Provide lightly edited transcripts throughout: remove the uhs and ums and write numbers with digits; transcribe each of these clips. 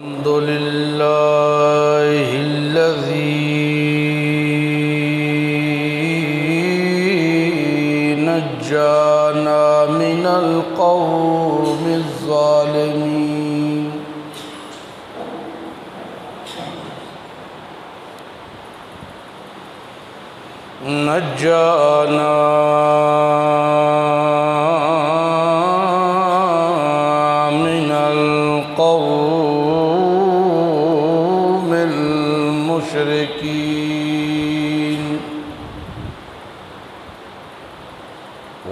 अल्हम्दुलिल्लाहिल्लज़ी नज्जाना मिनल क़ौमिज़ ज़ालिमीन। नज्जाना मिनल क़ौमिल मुशरिकीन।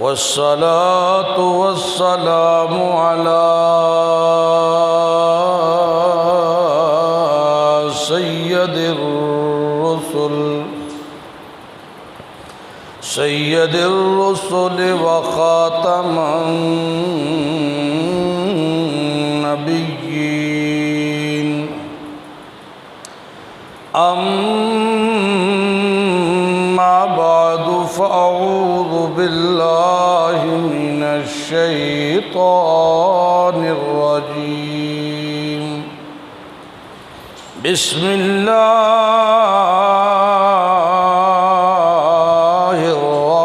वस्सलातु वस्सलामु अला सय्यदिर रुसुल व ख़ातमन नबिय्यीन। अम्मा बअदु फ़अऊज़ु बिल्लाहि मिनश शैतानिर रजीम। बिस्मिल्लाहिर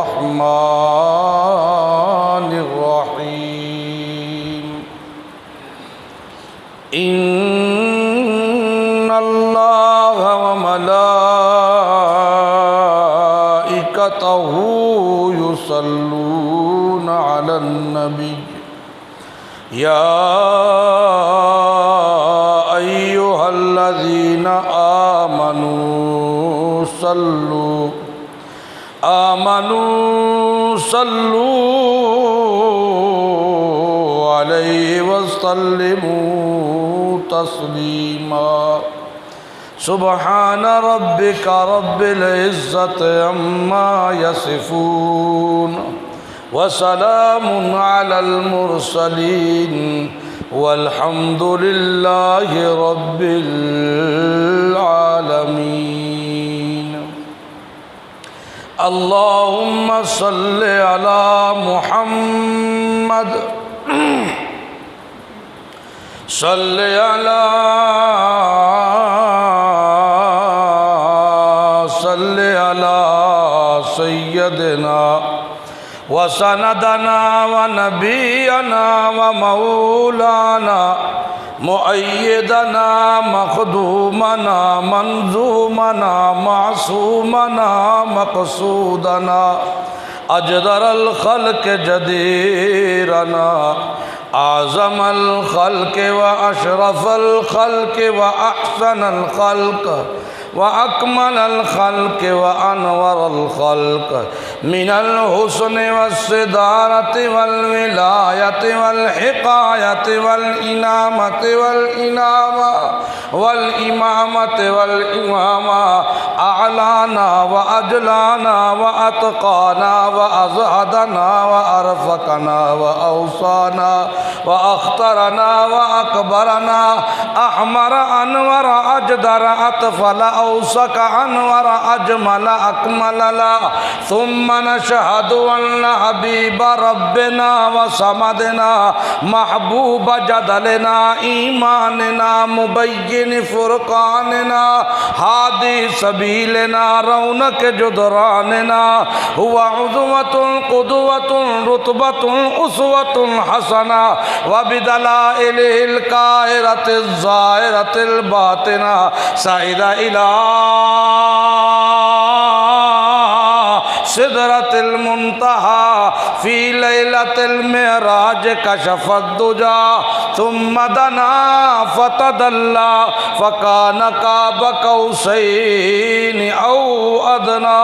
रहमानिर रहीम। इन्नल्लाहा व मलाइकतहु युसल्लूना अलन नबी या अय्युहल्लज़ीना आमनू सल्लू अलैहि वसल्लिमू तस्लीमा। सुब्हान रब्बिका रब्बिल इज़्ज़ति अम्मा यसिफून व सलामुन अलल मुरसलीन वल्हम्दुलिल्लाहि रब्बिल आलमीन। अल्लाहुम्मा सल्लि अला मुहम्मद सल्लि अला सय्यदिना व सनदना व नबियना व मौलाना मुअय्यदना मखदूमना मंजूमना मासूमना मक़सूदना अजदरल खल्क़ जदीरना आज़मल खल्क़ व अशरफल खल्क़ व अहसनल खल्क़ व अकमलल खल्क़ व अनवरल खल्क़ मिनल हुस्न वस्सिदारति वल विलायति वल हिकायति वल इनामति वल इनामा वल इमामति वल इमामा अअलाना व अजलाना व अतक़ाना व अज़हदना व अरफ़कना व औसाना व अख्तरना व अकबरना अहमर अनवर अजदर अतफल औसक अनवर अजमल अकमलला सुम्मा नशहदु अन्न हबीब रब्बिना व समदना महबूब जदलना ईमानना मुबय्यिन फुरक़ानना हादी सबीलना रौनक जुदरानना हुवा उज़वतुन क़ुदवतुन रुतबतुन उसवतुन हसना व बिदलाइलिल काहिरतिज़ ज़ाहिरतिल बातिना साइदा इला सिदरतिल मुंतहा फी लैलतिल मिअराज कशफद दुजा सुम्मा दना फतदल्ला फकान काब कौसैनि औ अदना।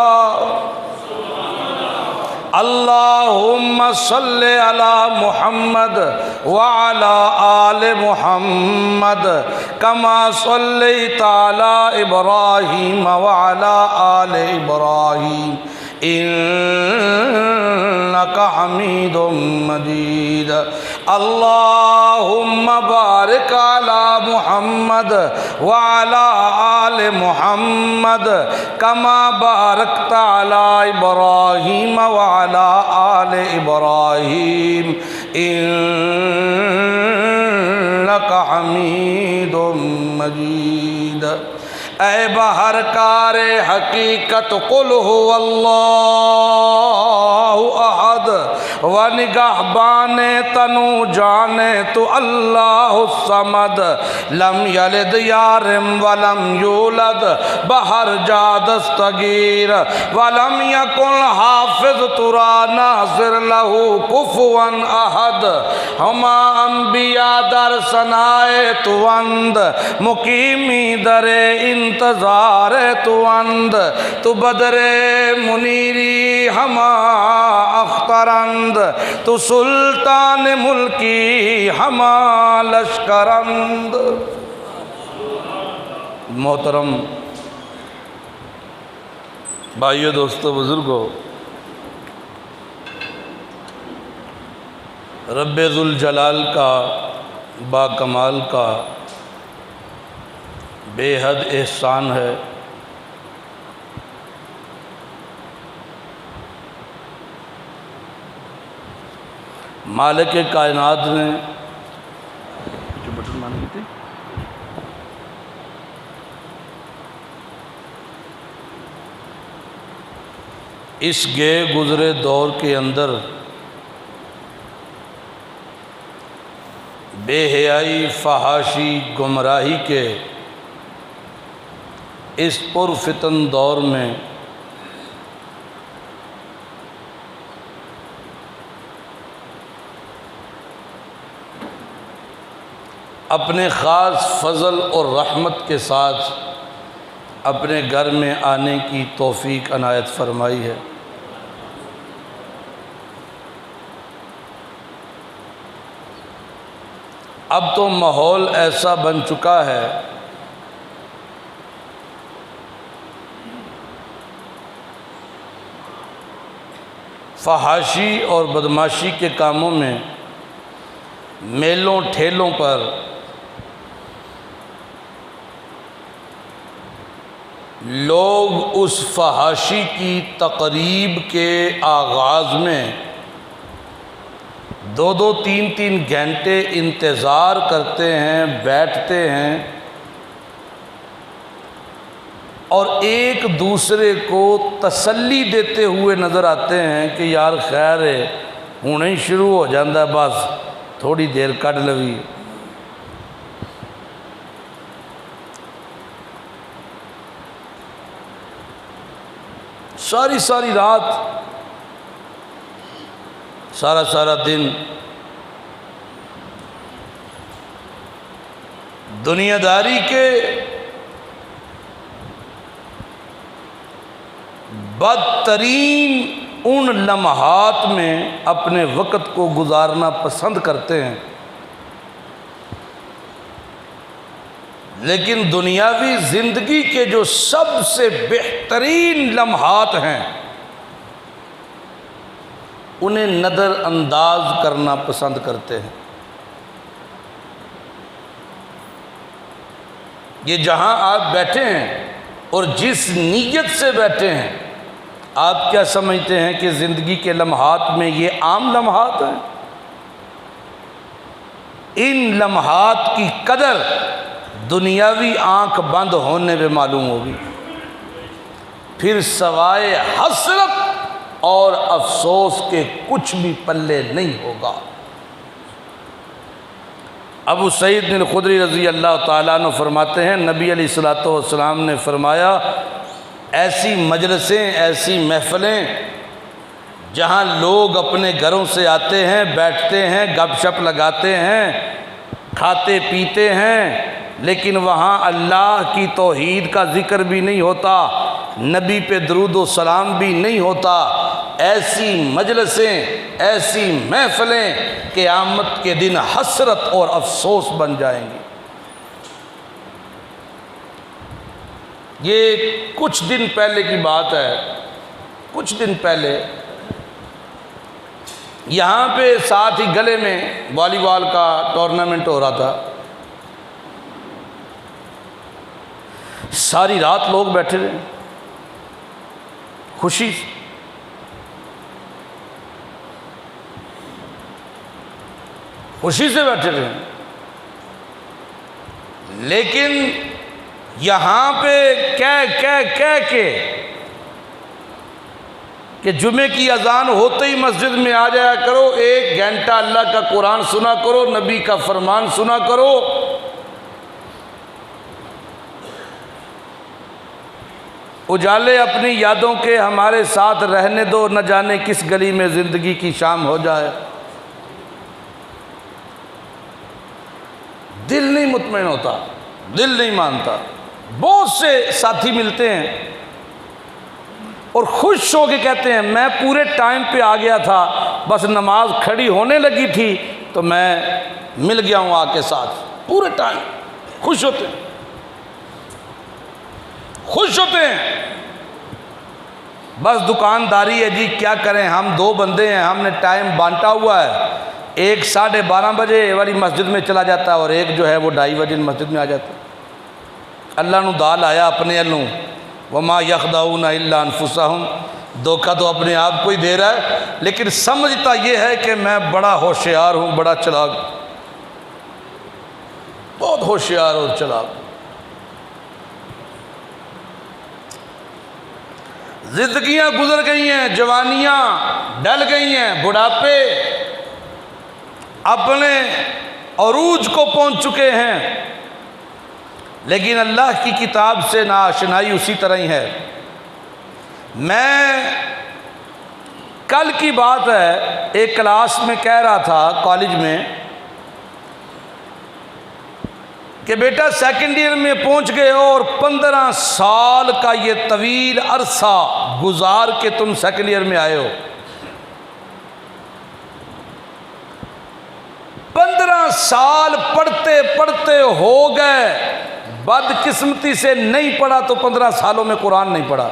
अल्लाहुम्मा सल्लि अला मुहम्मद व अला आलि मुहम्मद कमा सल्लैता अला इब्राहीम व अला आलि इब्राहीम इन्नका हमीदुम मजीद। अल्लाहुम्मा बारिक अला मुहम्मद व अला आलि मुहम्मद कमा बारकता अला इब्राहीम व अला आलि इब्राहीम इन्नका हमीदुम मजीद। ऐ बहर कारे हकीकत कुल हुवल्लाहु अहद व निगाहबाने तनु जाने तो अल्लाहु समद लम यलिद यारिम वलम यूलद बहर जादस्तगीर वलम यकुल हाफिज तुरा नासिर लहू कुफुवन अहद। हमा अम्बिया दर सनाए तुवंद मुकीमी दरे इंतजार तुवंद तु बदरे मुनीरी हमा अख्तरंद तु सुल्तान मुल्की हमा लश्करंद। मोहतरम भाइयों, दोस्तों, बुजुर्गों, रब्बे ज़ुल जलाल का बाकमाल का बेहद एहसान है मालिक कायनात ने जो बटन मानी थी इस गए गुजरे दौर के अंदर बेहयाई, फहाशी, गुमराही के इस पुरफितन दौर में अपने ख़ास फ़ज़ल और रहमत के साथ अपने घर में आने की तौफ़ीक अनायत फ़रमाई है। अब तो माहौल ऐसा बन चुका है फहाशी और बदमाशी के कामों में, मेलों ठेलों पर लोग उस फहाशी की तकरीब के आगाज़ में 2-2, 3-3 घंटे इंतज़ार करते हैं, बैठते हैं और एक दूसरे को तसल्ली देते हुए नज़र आते हैं कि यार खैर है, हुणे ही शुरू हो जाता, बस थोड़ी देर कट लवी। सारी सारी रात, सारा सारा दिन दुनियादारी के बदतरीन उन लम्हात में अपने वक़्त को गुजारना पसंद करते हैं, लेकिन दुनियावी ज़िंदगी के जो सबसे बेहतरीन लम्हात हैं उन्हें नज़रअंदाज करना पसंद करते हैं। ये जहां आप बैठे हैं और जिस नीयत से बैठे हैं, आप क्या समझते हैं कि ज़िंदगी के लम्हात में ये आम लम्हात हैं? इन लम्हात की कदर दुनियावी आंख बंद होने पे मालूम होगी, फिर सवाए हसरत और अफसोस के कुछ भी पल्ले नहीं होगा। अबू सईद बिन खुदरी रज़ी अल्लाह ताला अन्हु फरमाते हैं, नबी अलैहिस्सलातु वस्सलाम ने फरमाया, ऐसी मजलिसें, ऐसी महफ़िलें जहाँ लोग अपने घरों से आते हैं, बैठते हैं, गपशप लगाते हैं, खाते पीते हैं, लेकिन वहाँ अल्लाह की तौहीद का ज़िक्र भी नहीं होता, नबी पे दरूद व सलाम भी नहीं होता। ऐसी मजलिसें, ऐसी महफ़िलें क़यामत के दिन हसरत और अफसोस बन जाएंगी। ये कुछ दिन पहले की बात है, कुछ दिन पहले यहाँ पे साथ ही गले में वॉलीबॉल का टूर्नामेंट हो रहा था। सारी रात लोग बैठे रहे, खुशी खुशी से बैठे रहे। लेकिन यहाँ पे कह के कि जुमे की अजान होते ही मस्जिद में आ जाया करो, 1 घंटा अल्लाह का कुरान सुना करो, नबी का फरमान सुना करो। उजाले अपनी यादों के हमारे साथ रहने दो, न जाने किस गली में ज़िंदगी की शाम हो जाए। दिल नहीं मुतमईन होता, दिल नहीं मानता। बहुत से साथी मिलते हैं और खुश हो के कहते हैं मैं पूरे टाइम पे आ गया था, बस नमाज खड़ी होने लगी थी तो मैं मिल गया हूँ आके साथ। पूरे टाइम खुश होते हैं, खुश होते हैं। बस दुकानदारी है जी, क्या करें, हम 2 बंदे हैं, हमने टाइम बांटा हुआ है। एक 12:30 बजे वाली मस्जिद में चला जाता है और एक जो है वो 2:30 बजे मस्जिद में आ जाता है। अल्लाह नू दाल आया अपने अल्लू, वमा यखदाऊना इल्ला अनफुसहुम, धोखा तो अपने आप को ही दे रहा है, लेकिन समझता ये है कि मैं बड़ा होशियार हूँ, बड़ा चालाक, बहुत होशियार और चालाक। जिंदगियां गुजर गई हैं, जवानियां डल गई हैं, बुढ़ापे अपने अरूज को पहुंच चुके हैं, लेकिन अल्लाह की किताब से नाआशनाई उसी तरह ही है। मैं कल की बात है, एक क्लास में कह रहा था कॉलेज में कि बेटा सेकंड ईयर में पहुंच गए हो और 15 साल का ये तवील अरसा गुजार के तुम सेकंड ईयर में आए हो। 15 साल पढ़ते पढ़ते हो गए, बदकिस्मती से नहीं पढ़ा तो 15 सालों में कुरान नहीं पढ़ा।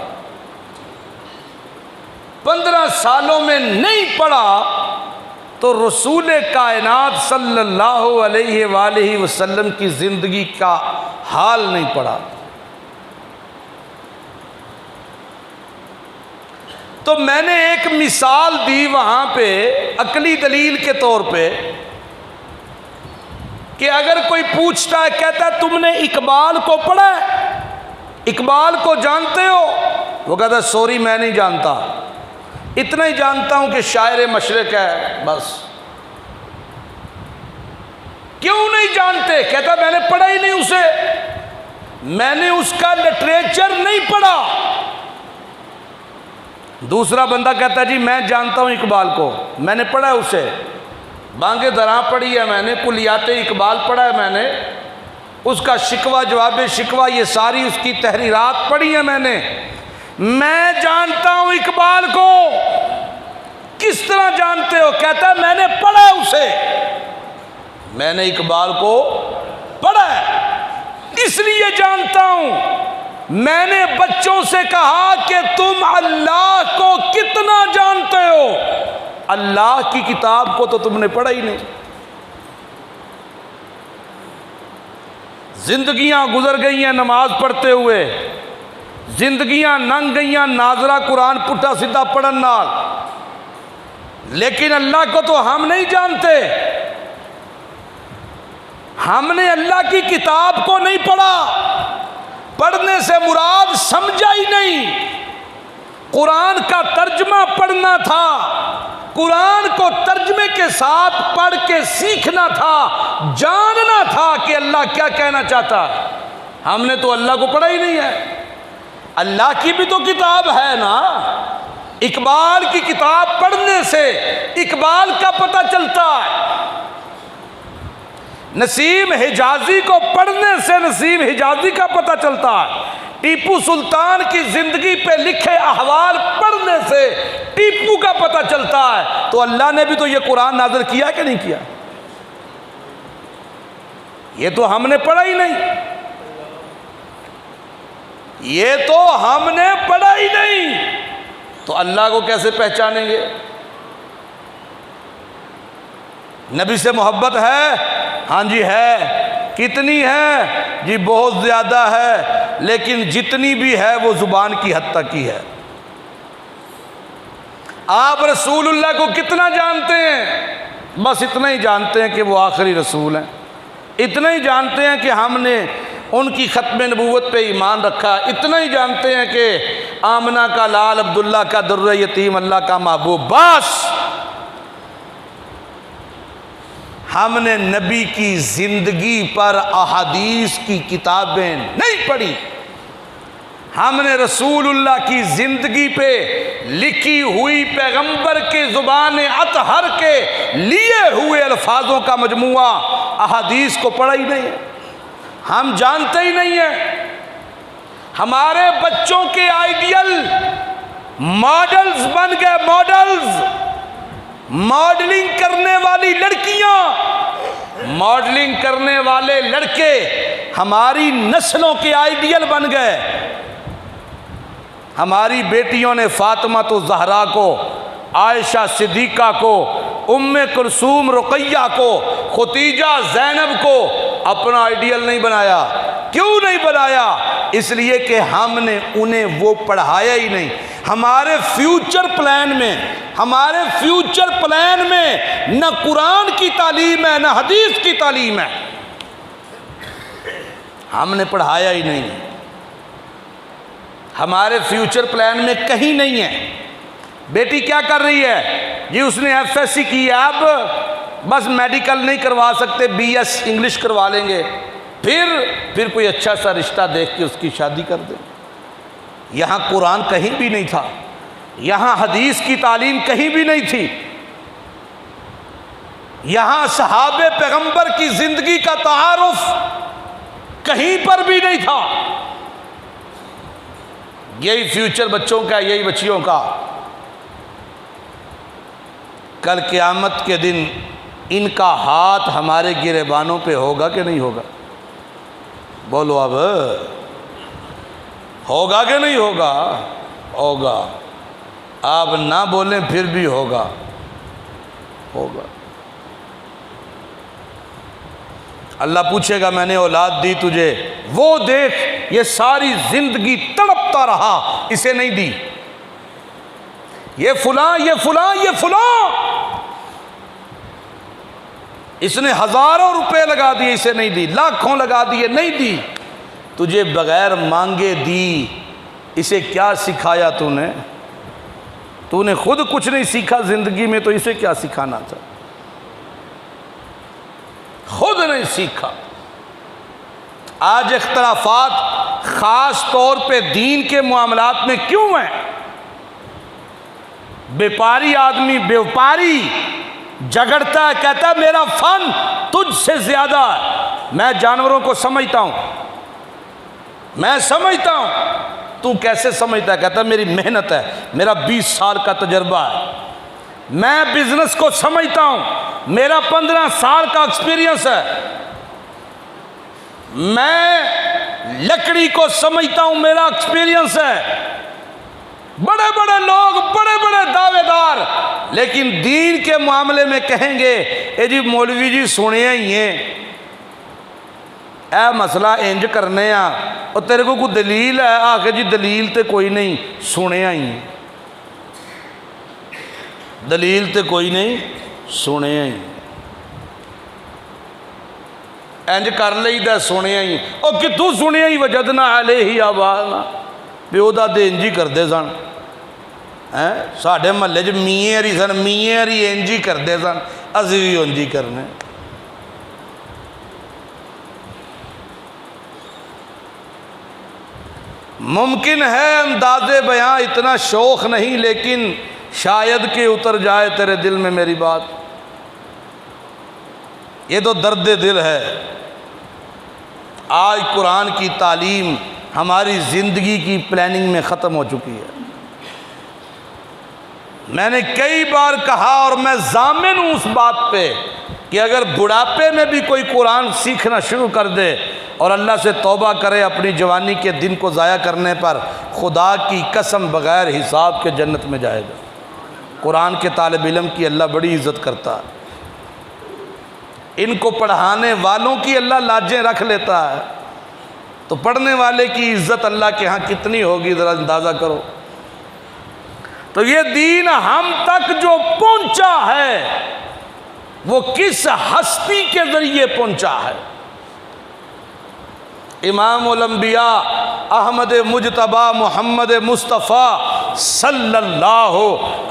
15 सालों में नहीं पढ़ा तो रसूल कायनात सल्लल्लाहु अलैहि वसल्लम की ज़िंदगी का हाल नहीं पढ़ा। तो मैंने एक मिसाल दी वहाँ पे अकली दलील के तौर पे कि अगर कोई पूछता है, कहता है तुमने इकबाल को पढ़ा है, इकबाल को जानते हो? वो कहता है सॉरी मैं नहीं जानता, इतना ही जानता हूं कि शायर मशरिक है बस। क्यों नहीं जानते? कहता मैंने पढ़ा ही नहीं उसे, मैंने उसका लिटरेचर नहीं पढ़ा। दूसरा बंदा कहता जी मैं जानता हूं इकबाल को, मैंने पढ़ा है उसे, बांगे दरा पढ़ी है मैंने, कुलियाते इकबाल पढ़ा है मैंने, उसका शिकवा जवाब शिकवा ये सारी उसकी तहरीरात पढ़ी है मैंने, मैं जानता हूं इकबाल को। किस तरह जानते हो? कहता है मैंने पढ़ा है उसे, मैंने इकबाल को पढ़ा है इसलिए जानता हूं। मैंने बच्चों से कहा कि तुम अल्लाह को कितना जानते हो, अल्लाह की किताब को तो तुमने पढ़ा ही नहीं। जिंदगियां गुजर गई हैं नमाज पढ़ते हुए, जिंदगियां नंग गई नाजरा कुरान पुट्ठा सीधा पढ़न नाल, लेकिन अल्लाह को तो हम नहीं जानते। हमने अल्लाह की किताब को नहीं पढ़ा, पढ़ने से मुराद समझा ही नहीं। कुरान का तर्जमा पढ़ना था, कुरान को तर्जमे के साथ पढ़ के सीखना था, जानना था कि अल्लाह क्या कहना चाहता है। हमने तो अल्लाह को पढ़ा ही नहीं है। अल्लाह की भी तो किताब है ना, इकबाल की किताब पढ़ने से इकबाल का पता चलता है, नसीम हिजाजी को पढ़ने से नसीम हिजाजी का पता चलता है, टीपू सुल्तान की जिंदगी पे लिखे अहवाल पढ़ने से टीपू का पता चलता है। तो अल्लाह ने भी तो ये कुरान नाज़िल किया कि नहीं किया? ये तो हमने पढ़ा ही नहीं, ये तो हमने पढ़ा ही नहीं, तो अल्लाह को कैसे पहचानेंगे? नबी से मोहब्बत है? हाँ जी है। कितनी है? जी बहुत ज़्यादा है, लेकिन जितनी भी है वो ज़ुबान की हद तक ही है। आप रसूलुल्लाह को कितना जानते हैं? बस इतना ही जानते हैं कि वो आखिरी रसूल हैं। इतना ही जानते हैं कि हमने उनकी ख़त्म नबूवत पे ईमान रखा, इतना ही जानते हैं कि आमना का लाल, अब्दुल्ला का दुर्र यतीम, अल्लाह का महबूब। बस हमने नबी की ज़िंदगी पर अहादीस की किताबें नहीं पढ़ी, हमने रसूलुल्लाह की ज़िंदगी पे लिखी हुई पैगंबर के ज़ुबान अतहर के लिए हुए अल्फाजों का मजमुआ अहादीस को पढ़ा ही नहीं है, हम जानते ही नहीं है। हमारे बच्चों के आइडियल मॉडल्स बन गए, मॉडल्स, मॉडलिंग करने वाली लड़कियां, मॉडलिंग करने वाले लड़के हमारी नस्लों के आइडियल बन गए। हमारी बेटियों ने फातिमा तो ज़हरा को, आयशा सिद्दीक़ा को, उम्मे कुलसूम रुक़ैया को, खदीजा ज़ैनब को अपना आइडियल नहीं बनाया। क्यों नहीं बनाया? इसलिए कि हमने उन्हें वो पढ़ाया ही नहीं। हमारे फ्यूचर प्लान में, हमारे फ्यूचर प्लान में न कुरान की तालीम है, न हदीस की तालीम है, हमने पढ़ाया ही नहीं। हमारे फ्यूचर प्लान में कहीं नहीं है। बेटी क्या कर रही है जी? उसने एफएससी की है, अब बस मेडिकल नहीं करवा सकते, बीएस इंग्लिश करवा लेंगे, फिर कोई अच्छा सा रिश्ता देख के उसकी शादी कर दे। यहाँ कुरान कहीं भी नहीं था, यहाँ हदीस की तालीम कहीं भी नहीं थी, यहाँ सहाबे पैगंबर की जिंदगी का तारुफ कहीं पर भी नहीं था। यही फ्यूचर बच्चों का, यही बच्चियों का कल क़यामत के दिन इनका हाथ हमारे गिरेबानों पे होगा कि नहीं होगा? बोलो अब, होगा कि नहीं होगा? होगा। आप ना बोलें फिर भी होगा, होगा। अल्लाह पूछेगा मैंने औलाद दी तुझे, वो देख ये सारी जिंदगी तड़पता रहा, इसे नहीं दी। ये फुला, ये फुला, ये फुला, इसने हजारों रुपए लगा दिए, इसे नहीं दी, लाखों लगा दिए, नहीं दी। तुझे बगैर मांगे दी, इसे क्या सिखाया तूने? तूने खुद कुछ नहीं सीखा जिंदगी में, तो इसे क्या सिखाना था? खुद नहीं सीखा। आज इख्तलाफात खास तौर पे दीन के मामलात में क्यों हैं? व्यापारी आदमी, व्यापारी झगड़ता है, कहता है मेरा फन तुझसे ज्यादा है, मैं जानवरों को समझता हूं, मैं समझता हूं। तू कैसे समझता है? कहता है मेरी मेहनत है, मेरा 20 साल का तजर्बा है, मैं बिजनेस को समझता हूं, मेरा 15 साल का एक्सपीरियंस है, मैं लकड़ी को समझता हूं, मेरा एक्सपीरियंस है। बड़े बड़े लोग, बड़े बड़े दावेदार, लेकिन दीन के मामले में कहेंगे ए जी मौलवी जी सुने ही है, ए मसला इंज करने आ, और तेरे को कोई दलील है? आके जी दलील तो कोई नहीं, सुने ही है, दलील तो कोई नहीं, सुने ही, इंज कर लईदा, सुने ही। और कितों सुने ही? वजदना अलैहि आबाना, प्यो दादे इंज ही करते सन। हैं साढ़े महल्ले च मीए हरी सन, मीए हरी इंज ही करते सन, असीं भी इंज ही करने। मुमकिन है अंदाज़े बयां इतना शौक़ नहीं, लेकिन शायद कि उतर जाए तेरे दिल में मेरी बात। ये तो दर्द दिल है। आज कुरान की तालीम हमारी ज़िंदगी की प्लानिंग में ख़त्म हो चुकी है। मैंने कई बार कहा और मैं ज़ामिन हूँ उस बात पे कि अगर बुढ़ापे में भी कोई कुरान सीखना शुरू कर दे और अल्लाह से तौबा करे अपनी जवानी के दिन को ज़ाया करने पर, खुदा की कसम बग़ैर हिसाब के जन्नत में जाएगा। कुरान के तालिब इल्म की अल्लाह बड़ी इज़्ज़त करता है, इनको पढ़ाने वालों की अल्लाह लाजें रख लेता है, तो पढ़ने वाले की इज़्ज़त अल्लाह के यहाँ कितनी होगी ज़रा अंदाज़ा करो। तो ये दीन हम तक जो पहुँचा है वो किस हस्ती के ज़रिए पहुँचा है? इमामुल अंबिया अहमद मुजतबा मोहम्मद मुस्तफ़ा सल्लल्लाहु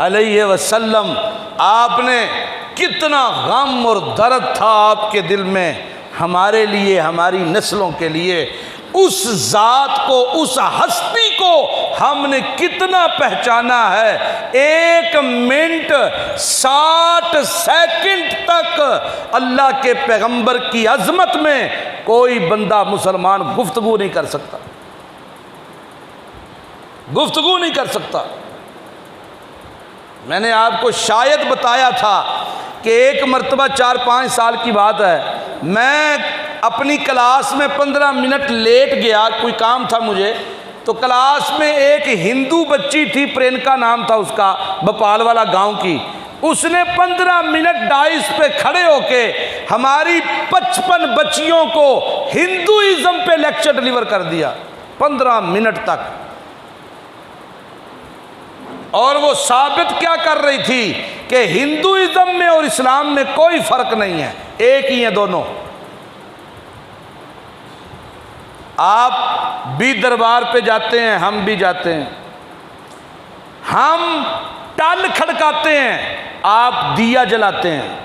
अलैहि वसल्लम, आपने कितना गम और दर्द था आपके दिल में हमारे लिए, हमारी नस्लों के लिए। उस ज़ात को, उस हस्ती को हमने कितना पहचाना है। 1 मिनट 60 सेकंड तक अल्लाह के पैगंबर की अजमत में कोई बंदा मुसलमान गुफ्तगू नहीं कर सकता, गुफ्तगू नहीं कर सकता। मैंने आपको शायद बताया था कि एक मरतबा 4-5 साल की बात है, मैं अपनी क्लास में 15 मिनट लेट गया, कोई काम था मुझे, तो क्लास में एक हिंदू बच्ची थी, प्रियंका नाम था उसका, भोपाल वाला गांव की। उसने 15 मिनट डाइस पे खड़े होके हमारी 55 बच्चियों को हिंदुइज्म पे लेक्चर डिलीवर कर दिया 15 मिनट तक। और वो साबित क्या कर रही थी कि हिंदुइज्म में और इस्लाम में कोई फर्क नहीं है, एक ही है दोनों। आप भी दरबार पे जाते हैं, हम भी जाते हैं, हम टल खड़काते हैं, आप दिया जलाते हैं,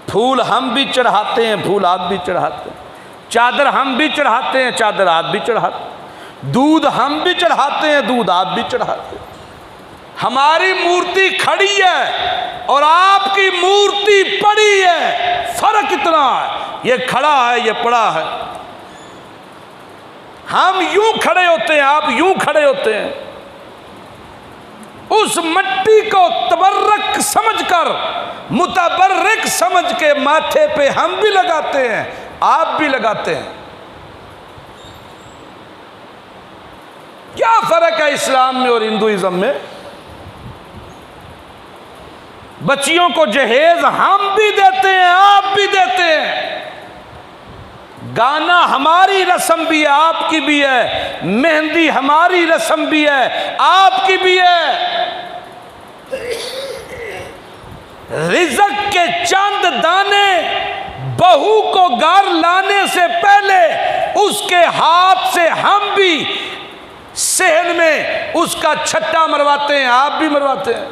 फूल हम भी चढ़ाते हैं, फूल आप भी चढ़ाते हैं, चादर हम भी चढ़ाते हैं, चादर आप भी चढ़ाते हैं, दूध हम भी चढ़ाते हैं, दूध आप भी चढ़ाते हैं। हमारी मूर्ति खड़ी है और आपकी मूर्ति पड़ी है, फर्क इतना है, ये खड़ा है, ये पड़ा है। हम यूं खड़े होते हैं, आप यूं खड़े होते हैं। उस मट्टी को तबर्रक समझकर, मुतबर्रिक समझ के माथे पे हम भी लगाते हैं, आप भी लगाते हैं। क्या फर्क है इस्लाम में और हिंदुइज्म में? बच्चियों को जहेज हम भी देते हैं, आप भी देते हैं। गाना हमारी रस्म भी है, आपकी भी है। मेहंदी हमारी रस्म भी है, आपकी भी है। रिज़्क़ के चंद दाने बहू को घर लाने से पहले उसके हाथ से हम भी सहन में उसका छट्टा मरवाते हैं, आप भी मरवाते हैं।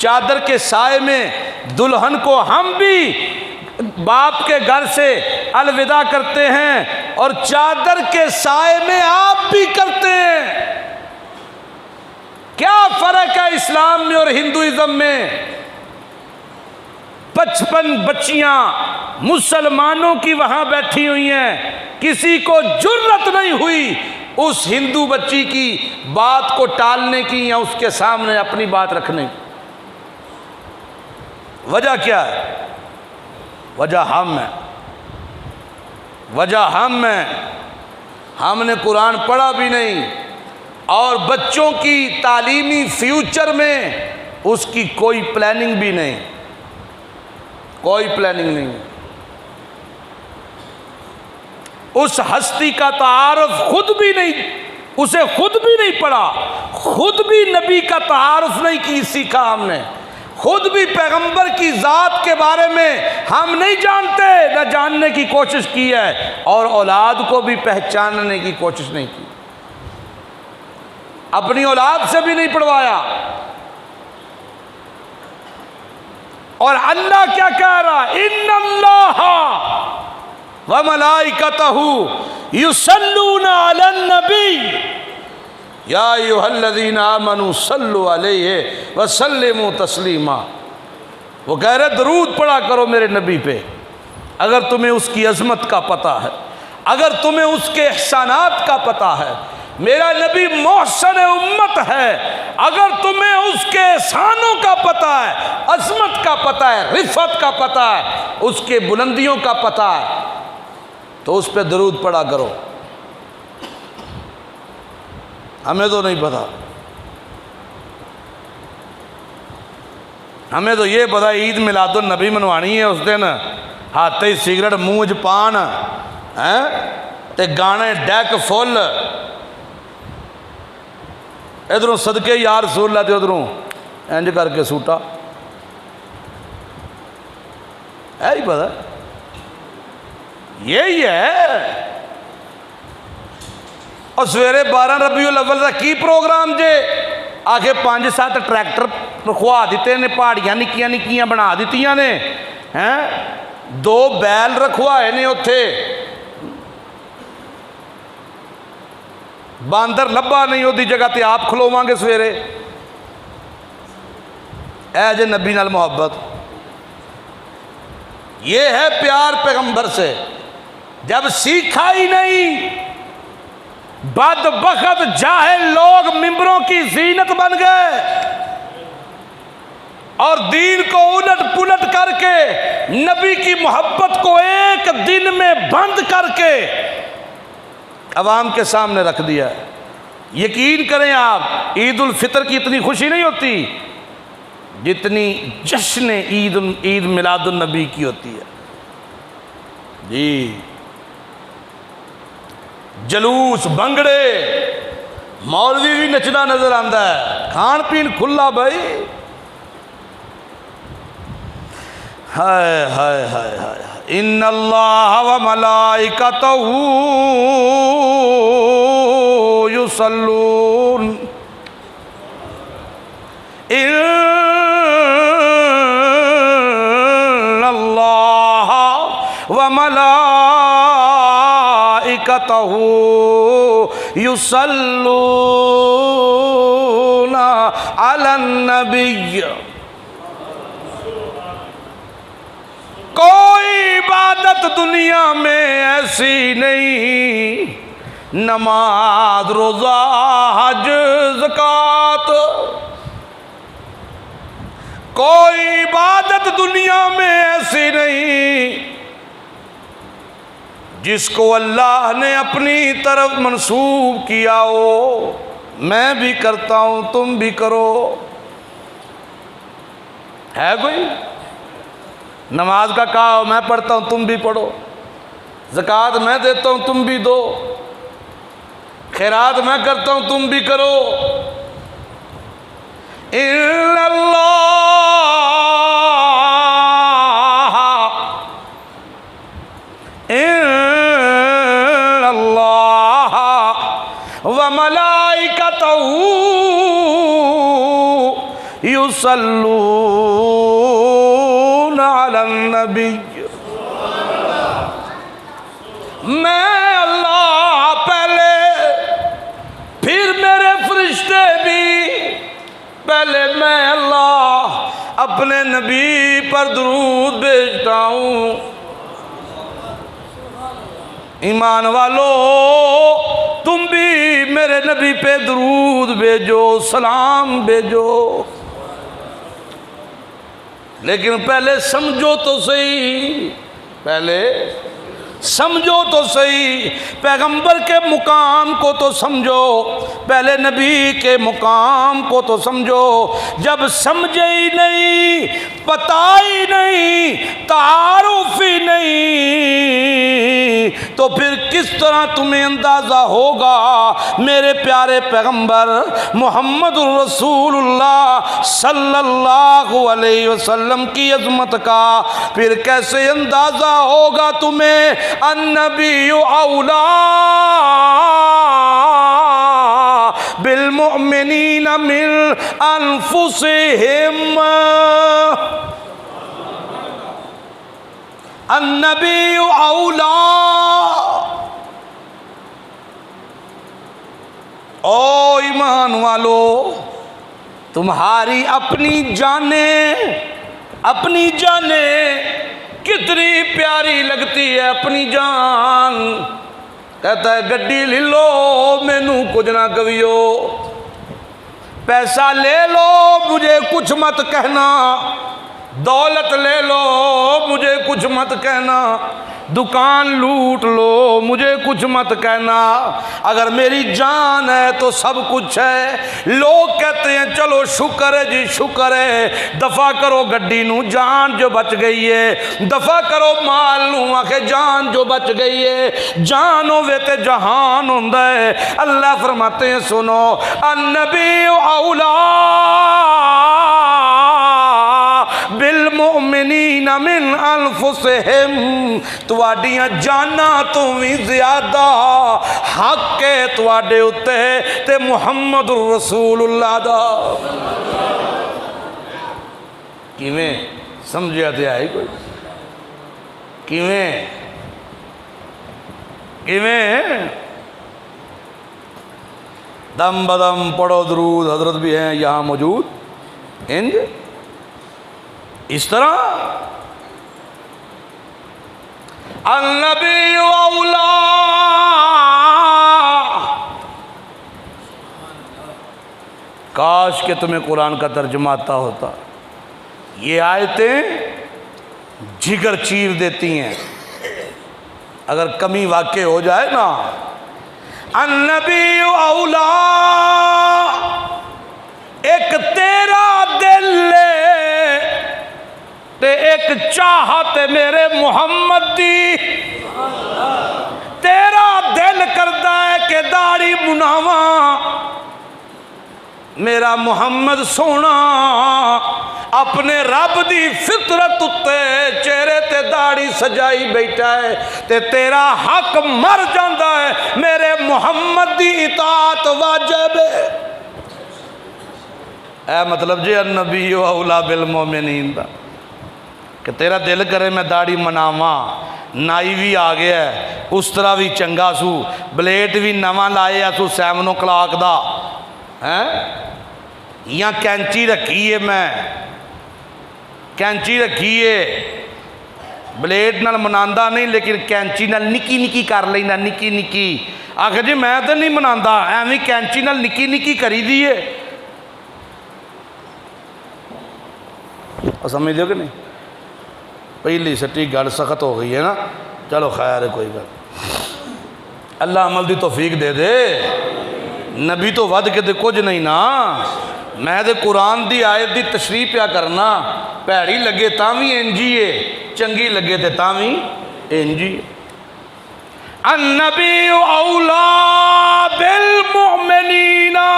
चादर के साए में दुल्हन को हम भी बाप के घर से अलविदा करते हैं और चादर के साए में आप भी करते हैं। क्या फर्क है इस्लाम में और हिंदुइज्म में? 55 बच्चियां मुसलमानों की वहां बैठी हुई हैं, किसी को जुर्रत नहीं हुई उस हिंदू बच्ची की बात को टालने की या उसके सामने अपनी बात रखने की। वजह क्या है? वजह हम है, वजह हम है। हमने कुरान पढ़ा भी नहीं और बच्चों की तालीमी फ्यूचर में उसकी कोई प्लानिंग भी नहीं, कोई प्लानिंग नहीं। उस हस्ती का तारुफ खुद भी नहीं, उसे खुद भी नहीं पढ़ा, खुद भी नबी का तारुफ नहीं की सीखा हमने, खुद भी पैगंबर की ज़ात के बारे में हम नहीं जानते, न जानने की कोशिश की है और औलाद को भी पहचानने की कोशिश नहीं की, अपनी औलाद से भी नहीं पढ़वाया। और अल्लाह क्या कह रहा? इन्नल्लाह व मलाइकतहू युसल्लूना अलन नबी या अय्युहल्लज़ीना आमनू सल्लु अलैहि व सल्लिमू तस्लीमा। वो कह रहे दरूद पढ़ा करो मेरे नबी पे। अगर तुम्हें उसकी अज़मत का पता है, अगर तुम्हें उसके एहसानात का पता है, मेरा नबी मोहसन उम्मत है, अगर तुम्हें उसके एहसानों का पता है, अज़मत का पता है, रिफ़त का पता है, उसके बुलंदियों का पता है, तो उस पर दरूद पढ़ा करो। हमें तो नहीं पता, हमें तो ये पता ईद मिलादुन नबी मनवानी है उस दिन, हाथ ही सिगरेट मूँह च पान हैं ते गाने डैक फुल, इधरों सदके यार रसूल ला ते उधरों इंज करके सूटा। है ही पता, यही है। और सवेरे 12 रबीउल अव्वल का की प्रोग्राम जे, आके 5-7 ट्रैक्टर रखवा दिते ने, पहाड़ियाँ निक्कियां निक्कियां बना दित्तियां ने, हैं 2 बैल रखवाए ने उत्थे, बांदर लब्भा नहीं, उहदी जगह ते आप खलोवांगे सवेरे। ऐ जे नबी नाल मोहब्बत, ये है प्यार पैगंबर से। जब सीखा ही नहीं, बदबख्त जाहिल लोग मिंबरों की जीनत बन गए और दीन को उलट पुलट करके नबी की मोहब्बत को एक दिन में बंद करके अवाम के सामने रख दिया। यकीन करें आप, ईद उल फितर की इतनी खुशी नहीं होती जितनी जश्न ईद मिलादुन नबी की होती है जी। जलूस, भंगड़े, मौलवी भी नचना नजर आता है, खान पीन खुला भाई। हाय हाय हाय हाय, इन्नल्लाह व मलाइकतहू युसल्लून इन्नल्लाह व मलाइकतहू युसल्लूना अलन नबिय्य। कोई इबादत दुनिया में ऐसी नहीं, नमाज, रोज़ा, हज, ज़कात, कोई इबादत दुनिया में ऐसी नहीं जिसको अल्लाह ने अपनी तरफ मंसूब किया हो। मैं भी करता हूँ, तुम भी करो। है कोई? नमाज का कहा मैं पढ़ता हूँ, तुम भी पढ़ो। ज़कात मैं देता हूँ, तुम भी दो। खैरात मैं करता हूँ, तुम भी करो। इन्नल्लाह व मलाइकतहू युसल्लूना अलन नबी। मैं अल्लाह पहले, फिर मेरे फरिश्ते भी, पहले मैं अल्लाह अपने नबी पर दुरूद भेजता हूँ। ईमान वालो, तुम भी मेरे नबी पे दुरूद भेजो, सलाम भेजो। लेकिन पहले समझो तो सही, पहले समझो तो सही, पैगंबर के मुकाम को तो समझो, पहले नबी के मुकाम को तो समझो। जब समझे ही नहीं, पता ही नहीं, तारुफ ही नहीं, तो फिर किस तरह तुम्हें अंदाज़ा होगा मेरे प्यारे पैगंबर मोहम्मदुर रसूलुल्लाह सल्लल्लाहु अलैहि वसल्लम की अज़मत का? फिर कैसे अंदाज़ा होगा तुम्हें अन्नबिय्यु औला बिल मुमिनीना मिन अनफुसिहिम। अन्नबिय्यु औला, ओ ईमान वालो, तुम्हारी अपनी जाने कितनी प्यारी लगती है अपनी जान। कहता है गड्डी ले लो मैनू कुछ ना कवियो, पैसा ले लो मुझे कुछ मत कहना, दौलत ले लो मुझे कुछ मत कहना, दुकान लूट लो मुझे कुछ मत कहना। अगर मेरी जान है तो सब कुछ है। लोग कहते हैं चलो शुक्र है जी, शुक्र है, दफा करो गड्डी नू जान जो बच गई है, दफा करो माल नू आखे जान जो बच गई है। जान होवे ते जहान होंदा है। अल्लाह फरमाते हैं सुनो, अन्नबी औला बिल मुमिन मुमिनीन मिन अनफुसिहिम, तुहाडियां जाना तो भी ज़्यादा हक है तुहाडे उत्ते ते मुहम्मदुर रसूलुल्लाह दा। किवें समझिया ते है कोई? किवें किवें? दम बदम पढ़ो दरूद, हजरत भी हैं यहाँ मौजूद। इंज इस तरह अन्नबी औला, काश के तुम्हें कुरान का तर्जुमा आता होता। ये आयतें जिगर चीर देती हैं अगर कमी वाक़ई हो जाए ना। अन्नबी औला, एक तेरा दिल ते एक चाहत मेरे मुहम्मद दी। तेरा दिल करता है कि दाढ़ी मुनावा, मेरा मुहम्मद सोना अपने रब दी फितरत उत्ते चेहरे ते दाढ़ी सजाई बैठा है, ते तेरा हक मर जाता है, मेरे मुहम्मद दी इताअत वाजिब है। ऐ मतलब जी अन्नबी औला बिल मोमिनीन दा, कि तेरा दिल करे मैं दाढ़ी मनावा। नाई भी आ गया है, उस तरह भी चंगा सू, ब्लेड भी नवा लाया सू सैमनो क्लाक दा है, या कैंची रखी है, मैं कैंची रखी है, ब्लेड नाल मनांदा नहीं लेकिन कैंची नाल निकी निकी कर लेना, निकी निकी। आखिर जी मैं तो नहीं मनांदा, एवं कैंची नाल निकी निकी करी दी है। समझ दो कि नहीं? पहली सट्टी गल सख्त हो गई है ना। चलो खैर है, कोई गल। अल्लाह अमल की तौफीक दे दे। नबी तो वध के कुछ नहीं ना। मैं तो कुरान की आयत की तशरीह पिया करना, भैड़ी लगे तां भी इंजी है, चंगी लगे तो तां भी इंजी। अन्नबी औला बिल मुमिनीना,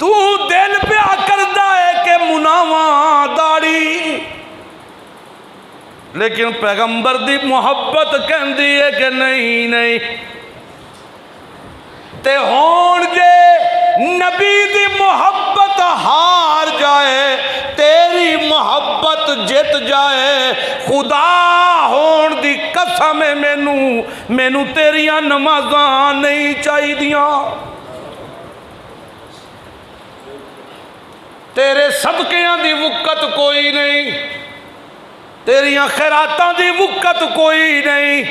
तू दिल प्या करदा है कि मुनावा दाढ़ी, लेकिन पैगंबर दी मुहब्बत कहती है कि नहीं नहीं। ते होण जे नबी दी मुहब्बत हार जाए, तेरी मुहब्बत जित जाए, खुदा होण दी कसम है मैनू, मैनू तेरियां नमाज़ां नहीं चाहिदियां, तेरे सदकियां दी वुकत कोई नहीं, तेरियां खैरातां दी वुकत कोई नहीं,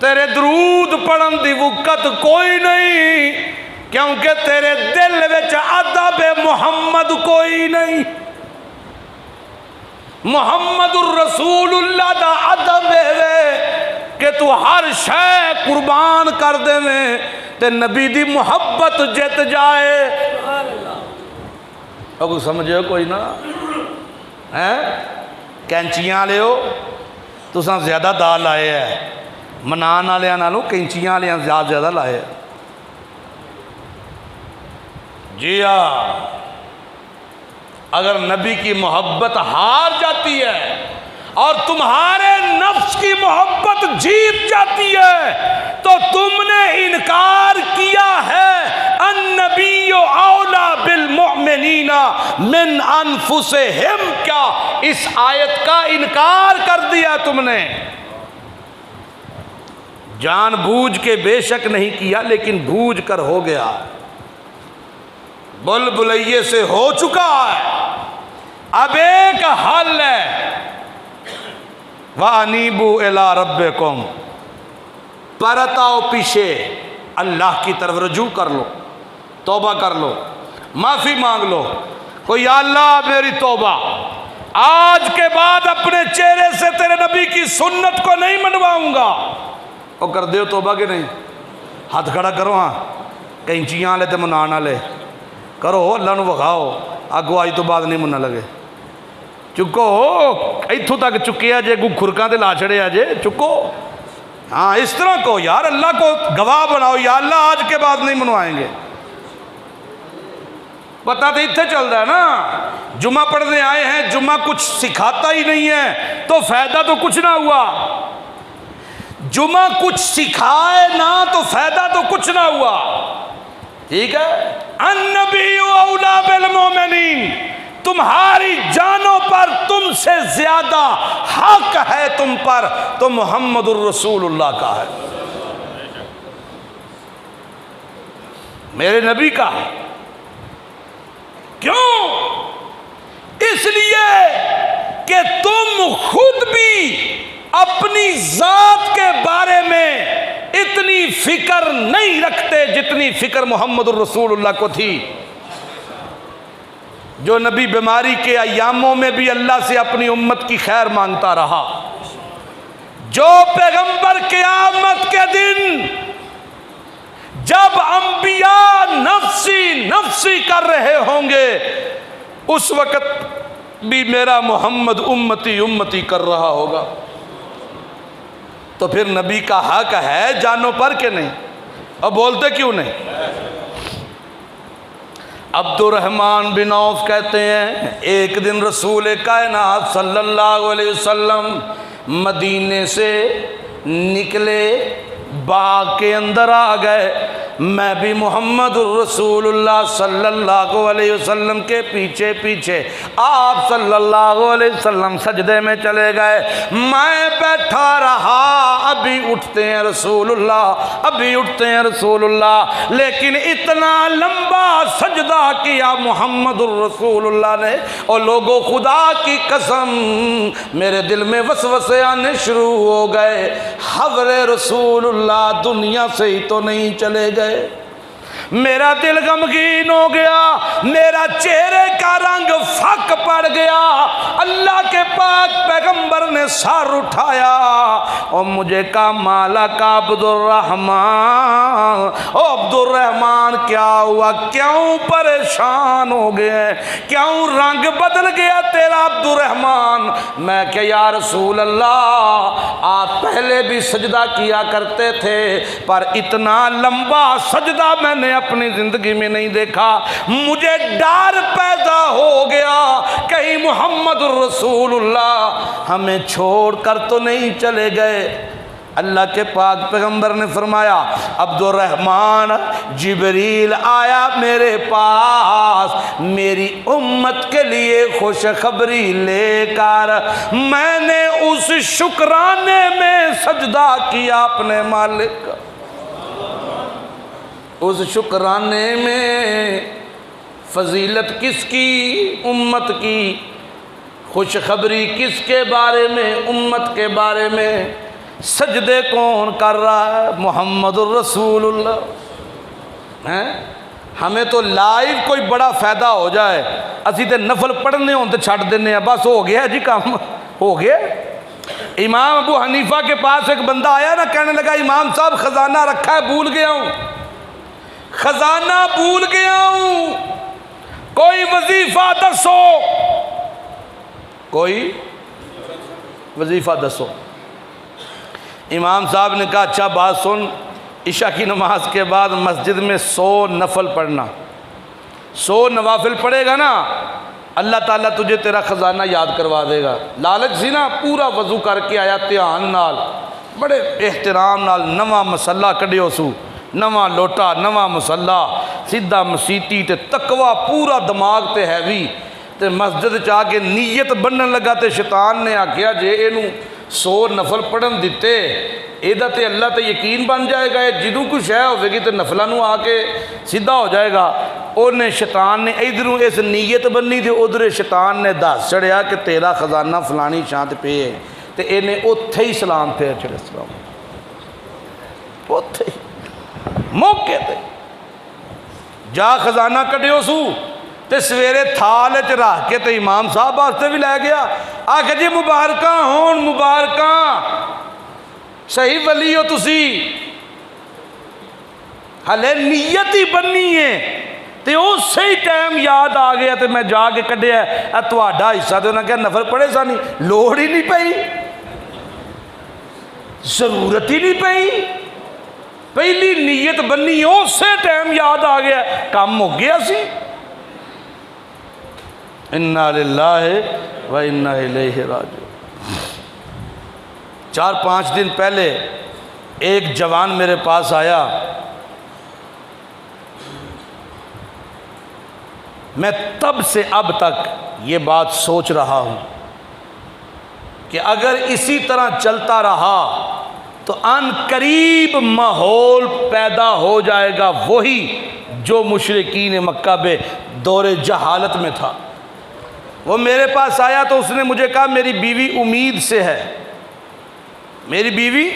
तेरे दरूद पढ़न दी वुकत कोई नहीं, क्योंकि तेरे दिल विच अदब मुहम्मद कोई नहीं। मुहम्मदुर रसूलुल्लाह दा अदब है कि तू हर शय कुर्बान कर देवें ते नबी दी मुहब्बत जित जाए। अब समझो कोई ना है? कैंचियां लियो, तुसां ज़्यादा दाल लाए है, मनान वालियां नालों कैंचियां वालियां ज़्यादा लाए जी। हाँ, अगर नबी की मोहब्बत हार जाती है और तुम्हारे नफ्स की मोहब्बत जीत जाती है, तो तुमने इनकार किया है। अन्नबी औला बिल मुमिनीना मिन अनफुसिहिम, क्या इस आयत का इनकार कर दिया तुमने? जानबूझ के बेशक नहीं किया, लेकिन बूझ कर हो गया, बुलबुलैये से हो चुका है। अब एक हल है, वानीबू इला रब्बिकुम, परत आओ पीछे, अल्लाह की तरफ रजू कर लो, तौबा कर लो, माफ़ी मांग लो। कोई अल्लाह मेरी तौबा, आज के बाद अपने चेहरे से तेरे नबी की सुन्नत को नहीं मनवाऊंगा। और कर दो तौबा कि नहीं? हाथ खड़ा करो। हाँ, कैंचियां वाले तो मनाने वाले करो, अल्लाह नूं विखाओ, अगो अज तो बाद नहीं मुन्ना लगे। चुको, इत्थों तक चुकिया जे, कोई खुरकां ते ला छड़िया जे, चुको। हाँ, इस तरह को यार अल्लाह को गवाह बनाओ, या अल्लाह आज के बाद नहीं मनवाएंगे। पता तो इतने चलता है ना, जुमा पढ़ने आए हैं, जुमा कुछ सिखाता ही नहीं है तो फायदा तो कुछ ना हुआ। जुमा कुछ सिखाए ना तो फायदा तो कुछ ना हुआ। ठीक है, अन्नबी औला बिल मोमिनीन, तुम्हारी जानों पर तुमसे ज्यादा हक है तुम पर तो मुहम्मदुर रसूलुल्लाह का है, मेरे नबी का है। क्यों? इसलिए कि तुम खुद भी अपनी जात के बारे में इतनी फिक्र नहीं रखते जितनी फिक्र मोहम्मदुर रसूलुल्लाह को थी। जो नबी बीमारी के अयामों में भी अल्लाह से अपनी उम्मत की खैर मांगता रहा, जो पैगंबर क़यामत के दिन जब अंबिया नफ्सी नफ्सी कर रहे होंगे उस वक्त भी मेरा मोहम्मद उम्मती उम्मती कर रहा होगा। तो फिर नबी का हक है जानों पर के नहीं? अब बोलते क्यों नहीं? अब्दुर्रहमान बिन औफ कहते हैं एक दिन रसूल कायनात सल्लल्लाहु अलैहि वसल्लम मदीने से निकले, बाग के अंदर आ गए, मैं भी मोहम्मद रसूलुल्लाह सल्लल्लाहु अलैहि वसल्लम के पीछे पीछे, आप सल्लल्लाहु अलैहि वसल्लम सजदे में चले गए, मैं बैठा रहा, अभी उठते हैं रसूलुल्लाह, अभी उठते हैं रसूलुल्लाह। लेकिन इतना लंबा सजदा किया मोहम्मद रसूलुल्लाह ने, और लोगों खुदा की कसम मेरे दिल में वसवसे आने शुरू हो गए, हज़रे रसूलुल्लाह दुनिया से ही तो नहीं चले गए। मेरा दिल गमगीन हो गया, मेरा चेहरे का रंग फक पड़ गया। अल्लाह के पाक पैगंबर ने सर उठाया और मुझे कहा माला का अब्दुर्रहमान, ओ अब्दुर्रहमान क्या हुआ, क्यों परेशान हो गए, क्यों रंग बदल गया तेरा अब्दुर्रहमान? मैं क्या या रसूल अल्लाह, आप पहले भी सजदा किया करते थे पर इतना लंबा सजदा मैंने अपनी जिंदगी में नहीं देखा। मुझे डर पैदा हो गया कहीं मोहम्मद रसूलुल्लाह हमें छोड़कर तो नहीं चले गए। अल्लाह के पाक पैगंबर ने फरमाया अब्दुर्रहमान, जिब्रील आया मेरे पास मेरी उम्मत के लिए खुशखबरी लेकर, मैंने उस शुक्राने में सजदा किया अपने मालिक का। उस शुक्राने में फजीलत किसकी? उम्मत की। खुशखबरी किसके बारे में? उम्मत के बारे में। सजदे कौन कर रहा है? मोहम्मदुर रसूलुल्लाह हैं। हमें तो लाइव कोई बड़ा फ़ायदा हो जाए, असी तो नफल पढ़ने हों तो छड़ देने, बस हो गया जी, काम हो गया। इमाम अबू हनीफा के पास एक बंदा आया ना, कहने लगा इमाम साहब ख़जाना रखा है, भूल गया हूँ, खजाना भूल गया हूं, कोई वजीफा दसो, कोई वजीफा दसो। इमाम साहब ने कहा अच्छा बात सुन, इशा की नमाज के बाद मस्जिद में 100 नफल पढ़ना, 100 नवाफिल पढ़ेगा ना, अल्लाह ताला तुझे तेरा ख़जाना याद करवा देगा। लालच सी ना, पूरा वजू करके आया ध्यान नाल, बड़े एहतराम नाल, नवा मसला कढ़ियो सू, नवा लोटा, नवा मसला, सीधा मसीती ते तकवा पूरा दिमाग ते हैवी, ते मस्जिद च आके नीयत बनन लगा तो शैतान ने आख्या जे इनू 100 नफल पढ़न दिते एदा ते अल्लाह ते यकीन बन जाएगा, जिदों कोई शह होगी तो नफलों में आके सीधा हो जाएगा। उन्हें शैतान ने इधरों इस नीयत बनी तो उधर शैतान ने दस चढ़िया कि तेरा खजाना फलानी शांत पे है, तो इन्हें उत्थे ही सलाम फेर छड़े, सलाम उत्थे ही मौके ते जा खजाना कढ़ियो सू, तो सवेरे थाल च रख के तो इमाम साहब वास्ते भी लै गया, आख जी मुबारक होन, मुबारक, सही वली हो तुसी, हले नीयत ही बनी है, तो उस ही टाइम याद आ गया तो मैं जाके कढ़िया तुहाडा हिस्सा, तो उन्हें क्या नफल पढ़े सा नहीं, लोड़ ही नहीं पई, जरूरत ही नहीं पई, पहली नीयत बनी उस टाइम याद आ गया, काम हो गया सी। इन्ना लिल्लाहि व इन्ना इलैहि राजिऊन। 4-5 दिन पहले एक जवान मेरे पास आया। मैं तब से अब तक ये बात सोच रहा हूँ कि अगर इसी तरह चलता रहा तो अनकरीब माहौल पैदा हो जाएगा वही जो मुशरिकीन मक्का में दौरे जहालत में था। वो मेरे पास आया तो उसने मुझे कहा मेरी बीवी उम्मीद से है, मेरी बीवी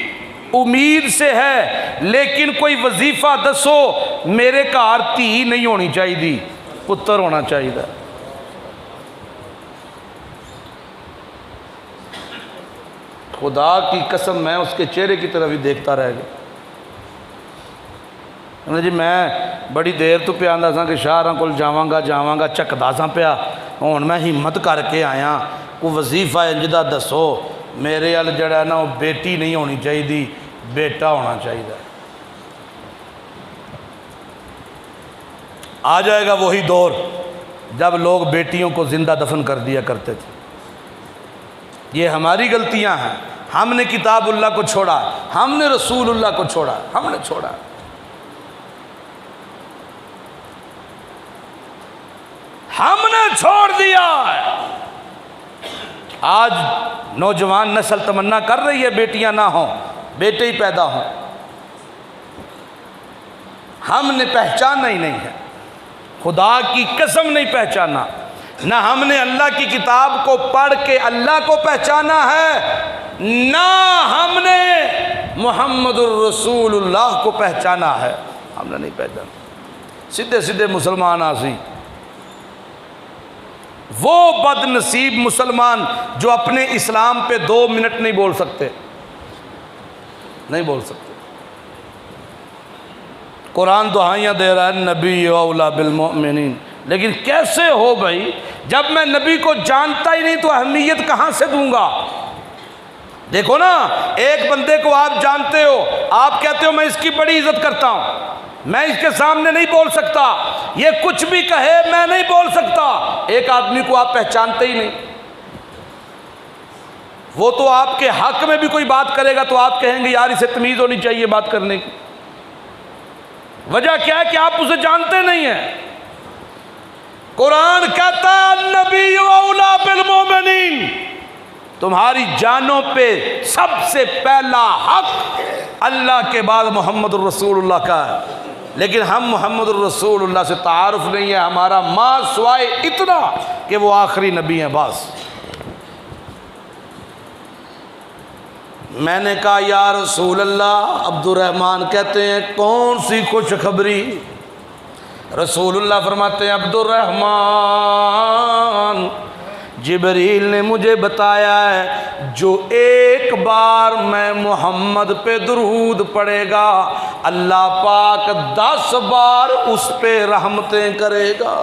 उम्मीद से है, लेकिन कोई वजीफा दसो मेरे घर धी नहीं होनी चाहिए, पुत्र होना चाहिए। खुदा की कसम मैं उसके चेहरे की तरफ ही देखता रह गया। जी मैं बड़ी देर तो पे आंदा सा कि शाहरां कोल जावांगा जावांगा, झकदा सा पिया, हुण मैं हिम्मत करके आया कोई वजीफा इंज दा दसो मेरे अल जड़ा ना वो बेटी नहीं होनी चाहिए, बेटा होना चाहिए। आ जाएगा वही दौर जब लोग बेटियों को जिंदा दफन कर दिया करते थे। ये हमारी गलतियां हैं, हमने किताबुल्लाह को छोड़ा, हमने रसूलुल्लाह को छोड़ा, हमने छोड़ा। हमने छोड़ दिया है। आज नौजवान नस्ल तमन्ना कर रही है बेटियां ना हो, बेटे ही पैदा हों। हमने पहचाना ही नहीं है, खुदा की कसम नहीं पहचाना। ना हमने अल्लाह की किताब को पढ़ के अल्लाह को पहचाना है, ना हमने मुहम्मदुर रसूलुल्लाह को पहचाना है। हमने नहीं पहचाना। सीधे सीधे मुसलमान आसी, वो बदनसीब मुसलमान जो अपने इस्लाम पे 2 मिनट नहीं बोल सकते, नहीं बोल सकते। कुरान दुआइयाँ दे रहा है नबी औला बिल मोमिनीन, लेकिन कैसे हो भाई, जब मैं नबी को जानता ही नहीं तो अहमियत कहाँ से दूंगा। देखो ना, एक बंदे को आप जानते हो, आप कहते हो मैं इसकी बड़ी इज्जत करता हूँ, मैं इसके सामने नहीं बोल सकता, ये कुछ भी कहे मैं नहीं बोल सकता। एक आदमी को आप पहचानते ही नहीं, वो तो आपके हक में भी कोई बात करेगा तो आप कहेंगे यार इसे तमीज़ होनी चाहिए बात करने की। वजह क्या है कि आप उसे जानते नहीं हैं। कुरान कहता है नबी औला बिल मोमिनीन, तुम्हारी जानों पे सबसे पहला हक अल्लाह के बाद मोहम्मद रसूलुल्लाह का है। लेकिन हम मोहम्मद रसूलुल्लाह से तारुफ नहीं है हमारा, माँ स्वाय इतना कि वो आखिरी नबी हैं बस। मैंने कहा या रसूल अल्लाह, अब्दुर्रहमान कहते हैं कौन सी खुशखबरी। रसूलुल्लाह फरमाते हैं अब्दुर्रहमान, जिब्रील ने मुझे बताया है जो एक बार मैं मोहम्मद पे दुरूद पढ़ेगा अल्लाह पाक 10 बार उस पे रहमतें करेगा।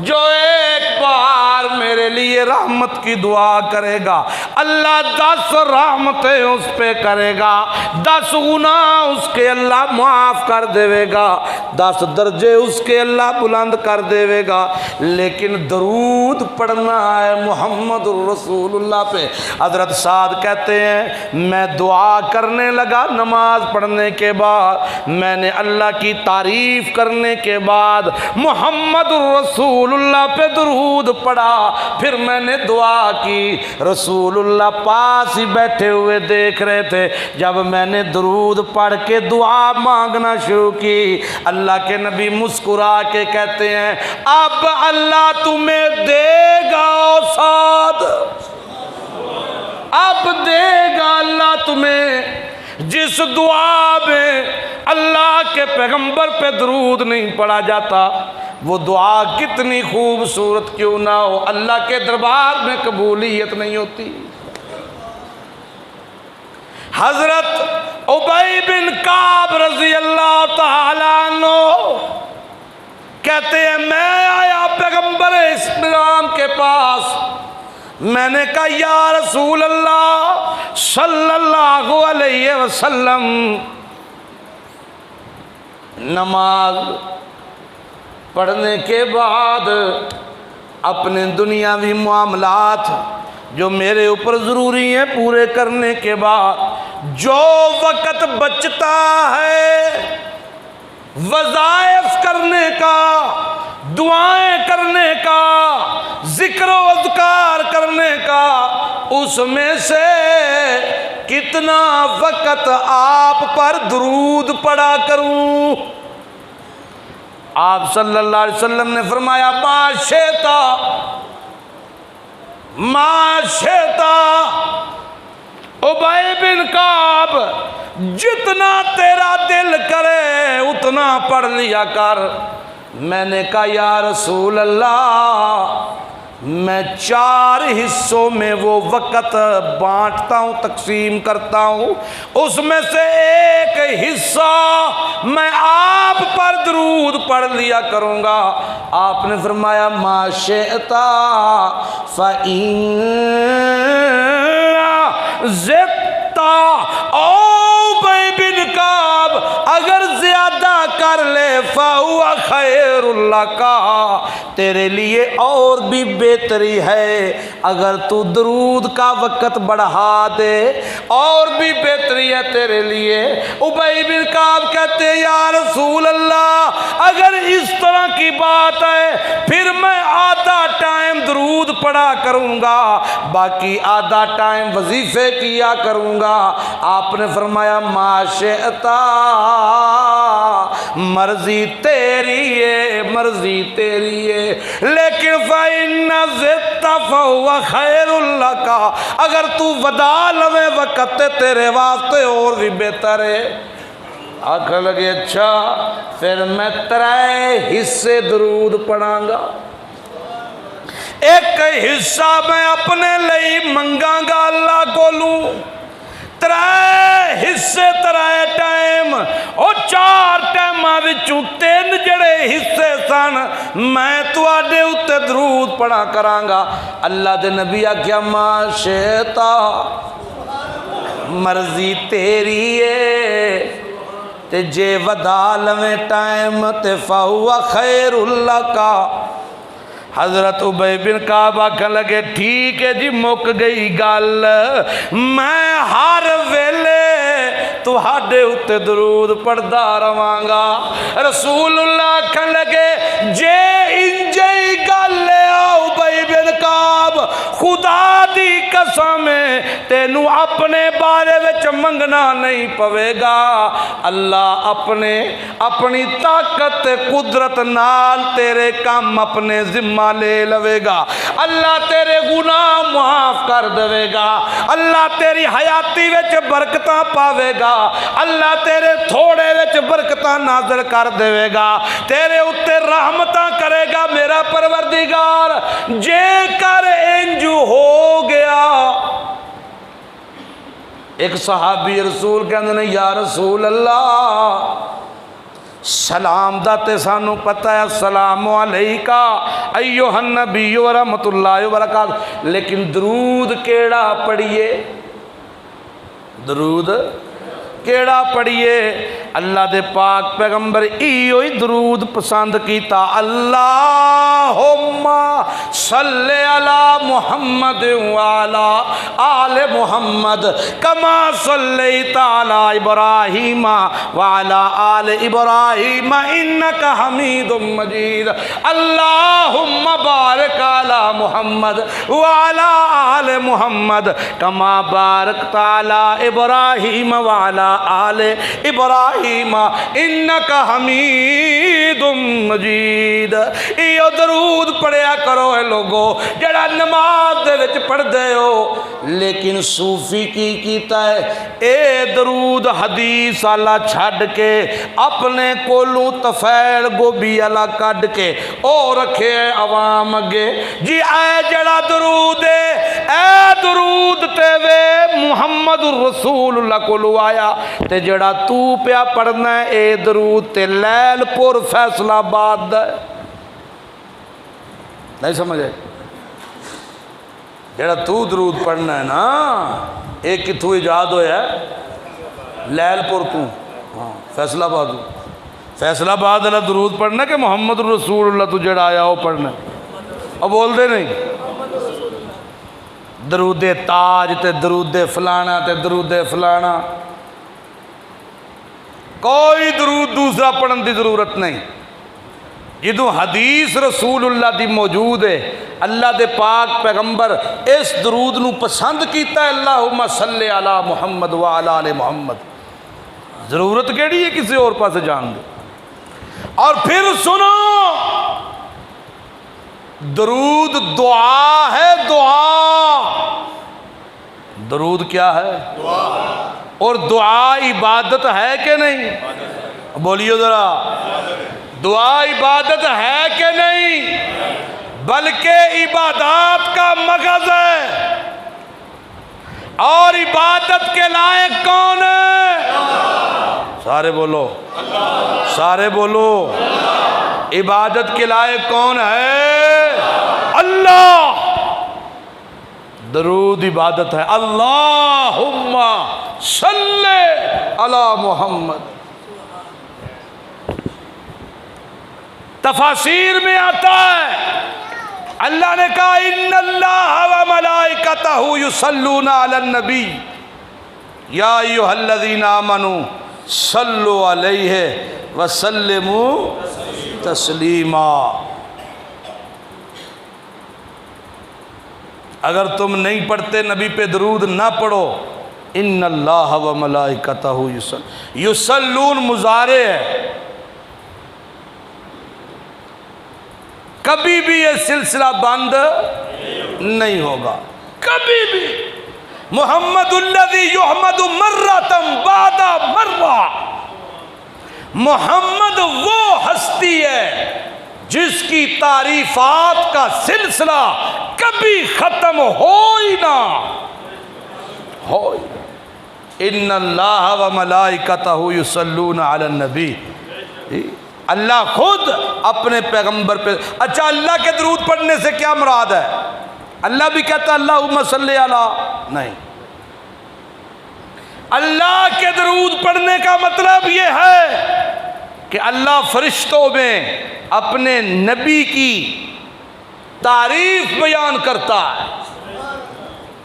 जो एक बार मेरे लिए रहमत की दुआ करेगा अल्लाह 10 रहमतें उस पे करेगा, 10 गुनाह उसके अल्लाह माफ़ कर देवेगा, 10 दर्जे उसके अल्लाह बुलंद कर देवेगा। लेकिन दरूद पढ़ना है मोहम्मद रसूलुल्लाह पे। हज़रत साद कहते हैं मैं दुआ करने लगा नमाज पढ़ने के बाद, मैंने अल्लाह की तारीफ़ करने के बाद मोहम्मद रसूलुल्लाह पे दुरूद पढ़ा, फिर मैंने दुआ की। रसूलुल्लाह पास ही बैठे हुए देख रहे थे। जब मैंने दुरूद पढ़ के दुआ मांगना शुरू की, अल्लाह के नबी मुस्कुरा के कहते हैं अब अल्लाह तुम्हें देगा औसाद, अब देगा अल्लाह तुम्हें। जिस दुआ में अल्लाह के पैगंबर पे दुरूद नहीं पढ़ा जाता वो दुआ कितनी खूबसूरत क्यों ना हो, अल्लाह के दरबार में कबूलियत नहीं होती। हजरत उबई बिन काब रजी अल्लाह तआला अन्हु कहते हैं मैं आया पैगंबर इस्लाम के पास, मैंने कहा या रसूल अल्लाह सल्लल्लाहु अलैहि वसल्लम, नमाज पढ़ने के बाद अपने दुनियावी मामलात जो मेरे ऊपर ज़रूरी हैं पूरे करने के बाद जो वक़्त बचता है वज़ाइफ करने का, दुआएं करने का, ज़िक्र व अज़कार करने का, उसमें से कितना वक़्त आप पर दुरूद पड़ा करूं। आप सल्लल्लाहु अलैहि वसल्लम ने फरमाया माशेता उबय बिन काब, जितना तेरा दिल करे उतना पढ़ लिया कर। मैंने कहा या रसूल अल्लाह, मैं 4 हिस्सों में वो वक़्त बांटता हूँ, तकसीम करता हूँ, उसमें से एक हिस्सा मैं आप पर दरूद पढ़ लिया करूँगा। आपने फरमाया माशेता फ़इन ज़िद्ता ओ बिन काब, अगर ज़्यादा कर ले फ़हुवा खैरुल लका, तेरे लिए और भी बेहतरी है। अगर तू दरूद का वक़्त बढ़ा दे और भी बेहतरी है तेरे लिए। उबय बिन काब कहते हैं या रसूल अल्लाह, अगर इस तरह की बात है फिर मैं आधा टाइम दरूद पढ़ा करूँगा, बाकी आधा टाइम वजीफ़े किया करूँगा। आपने फरमाया माशेता, मर्जी तेरी है, मर्जी तेरी है, लेकिन फ़इन्ना ज़िद्ता फ़हुवा खैरुल लका, अगर तू वदा लवे वक़्त तेरे वास्ते और भी बेहतर है। आख लगे अच्छा, फिर मैं 3 हिस्से दरूद पढ़ांगा। एक हिस्सा मैं अपने लिए मंगांगा अल्लाह कोलू, 3 हिस्से 3 टाइम, और 4 टाइमां विचों 3 जड़े हिस्से सन मैं तुहाडे उत्ते दरूद पढ़ा करांगा। अल्लाह दे नबी आख्या माशेता, मर्जी तेरी है, ते जे वधा लवें टाइम ते फ़हुवा खैरुल लका। हज़रत उबय बिन काब आखन लगे ठीक है जी, मुक गई गल, मैं हर वेले तुहाडे उत्ते दरूद पढ़दा रवांगा। रसूलुल्लाह आखन लगे जे इंजे ही गल उबय बिन काब, खुदा दी कसम तेनू अपने बारे विच मंगना नहीं पवेगा। अल्लाह अपनी ताकत कुदरत नाल तेरे काम अपने जिम्मा ले लवेगा। अल्लाह तेरे गुनाह माफ कर देवेगा। अल्लाह तेरी हयाती विच बरकतां पावेगा। अल्लाह तेरे थोड़े विच बरकतां नाज़िल कर देवेगा, तेरे उत्ते रहमतां करेगा मेरा परवरदिगार। जेकर इंज हो गया, एक सहाबी रसूल कहंदे ने या रसूल अल्लाह, सलाम दा ते सानू पता है, अस्सलामु अलैका अय्युहन नबी व रहमतुल्लाहि व बरकातहू, लेकिन दरूद केड़ा पढ़िए, दरूद केड़ा पढ़िए? अल्लाह दे पाक पैगंबर इहो ही दरूद पसंद किया, अल्लाहुम्मा सल्ले अला मुहम्मद व अला आले मुहम्मद कमा सल्लैता अला इब्राहीम व अला आले इब्राहीम इन्नका हमीदुम मजीद। अल्लाहुम्मा बारिक अला मुहम्मद व अला आले मुहम्मद कमा बारकता अला इब्राहीम व अला आले इब्राहीम इन्नका हमीदुम मजीद। इहो दरूद पढ़िया करो है लोगो जड़ा नमाज दे विच पढ़दे हो। लेकिन सूफी की कीता है, ए दरूद हदीस आला छड़ के अपने कोलों तफैल गोभी आला कढ़ के ओ रखे अवाम अगे जी। ए जड़ा दरूद है, ए दरूद ते वे मुहम्मद रसूलुल्लाह कोलों आया, ते जड़ा तू पिया पढ़ना है ए दरूद ते लैलपुर फैसलाबाद दा नहीं समझे। जड़ा तू दरूद पढ़ना है ना, ये कितों ईजाद होया? लैलपुर तू, हाँ फैसलाबाद। फैसलाबाद वाला दरूद पढ़ना कि मुहम्मद रसूलुल्लाह तू जड़ा आया वो पढ़ना? और बोलते नहीं दरूदे ताज ते दरूदे फलाना ते दरूदे फलाना, कोई दरूद दूसरा पढ़ने की जरूरत नहीं। जो हदीस रसूलुल्लाह दी मौजूद है, अल्लाह दे पाक पैगंबर इस दरूद नू पसंद किया है, अल्लाहुम्मा सल्ले अला मुहम्मद व अला आले मुहम्मद। जरूरत केड़ी है किसी और पास जान दे। और फिर सुनो, दरूद दुआ है, दुआ। दरूद क्या है? दुआ। और दुआ इबादत है कि नहीं? बोलियो जरा, दुआ इबादत है कि नहीं? बल्कि इबादत का मगज है। और इबादत के लायक कौन है? सारे बोलो, सारे बोलो, इबादत के लायक कौन है? अल्लाह। दरूद इबादत है। अल्लाहुम्मा सल्ले अला मुहम्मद। तफासीर में आता है, अल्लाह ने कहा इन्नल्लाह व मलाइकतहु युसल्लूना अलन नबी या अय्युहल्लज़ीना आमनू सल्लु अलैहि व सल्लिमू तस्लीमा। अगर तुम नहीं पढ़ते, नबी पे दरूद ना पढ़ो, इन्नल्लाह व मलाइकतहु युसल्लून मुजारे है। कभी भी ये सिलसिला बंद नहीं होगा, कभी भी। मुहम्मदुल्लज़ी युहमदु मर्रतम बादा मर्रा। मोहम्मद वो हस्ती है जिसकी तारीफात का सिलसिला कभी खत्म हो ही ना हो। इन्नल्लाह व मलाइकतहु युसल्लूना अलन नबी। अल्लाह खुद अपने पैगंबर पे। अच्छा, अल्लाह के दरूद पढ़ने से क्या मुराद है? अल्लाह भी कहता है अल्लाहुम्मा सल्ली अला, नहीं। अल्लाह के दरूद पढ़ने का मतलब ये है कि अल्लाह फरिश्तों में अपने नबी की तारीफ बयान करता है।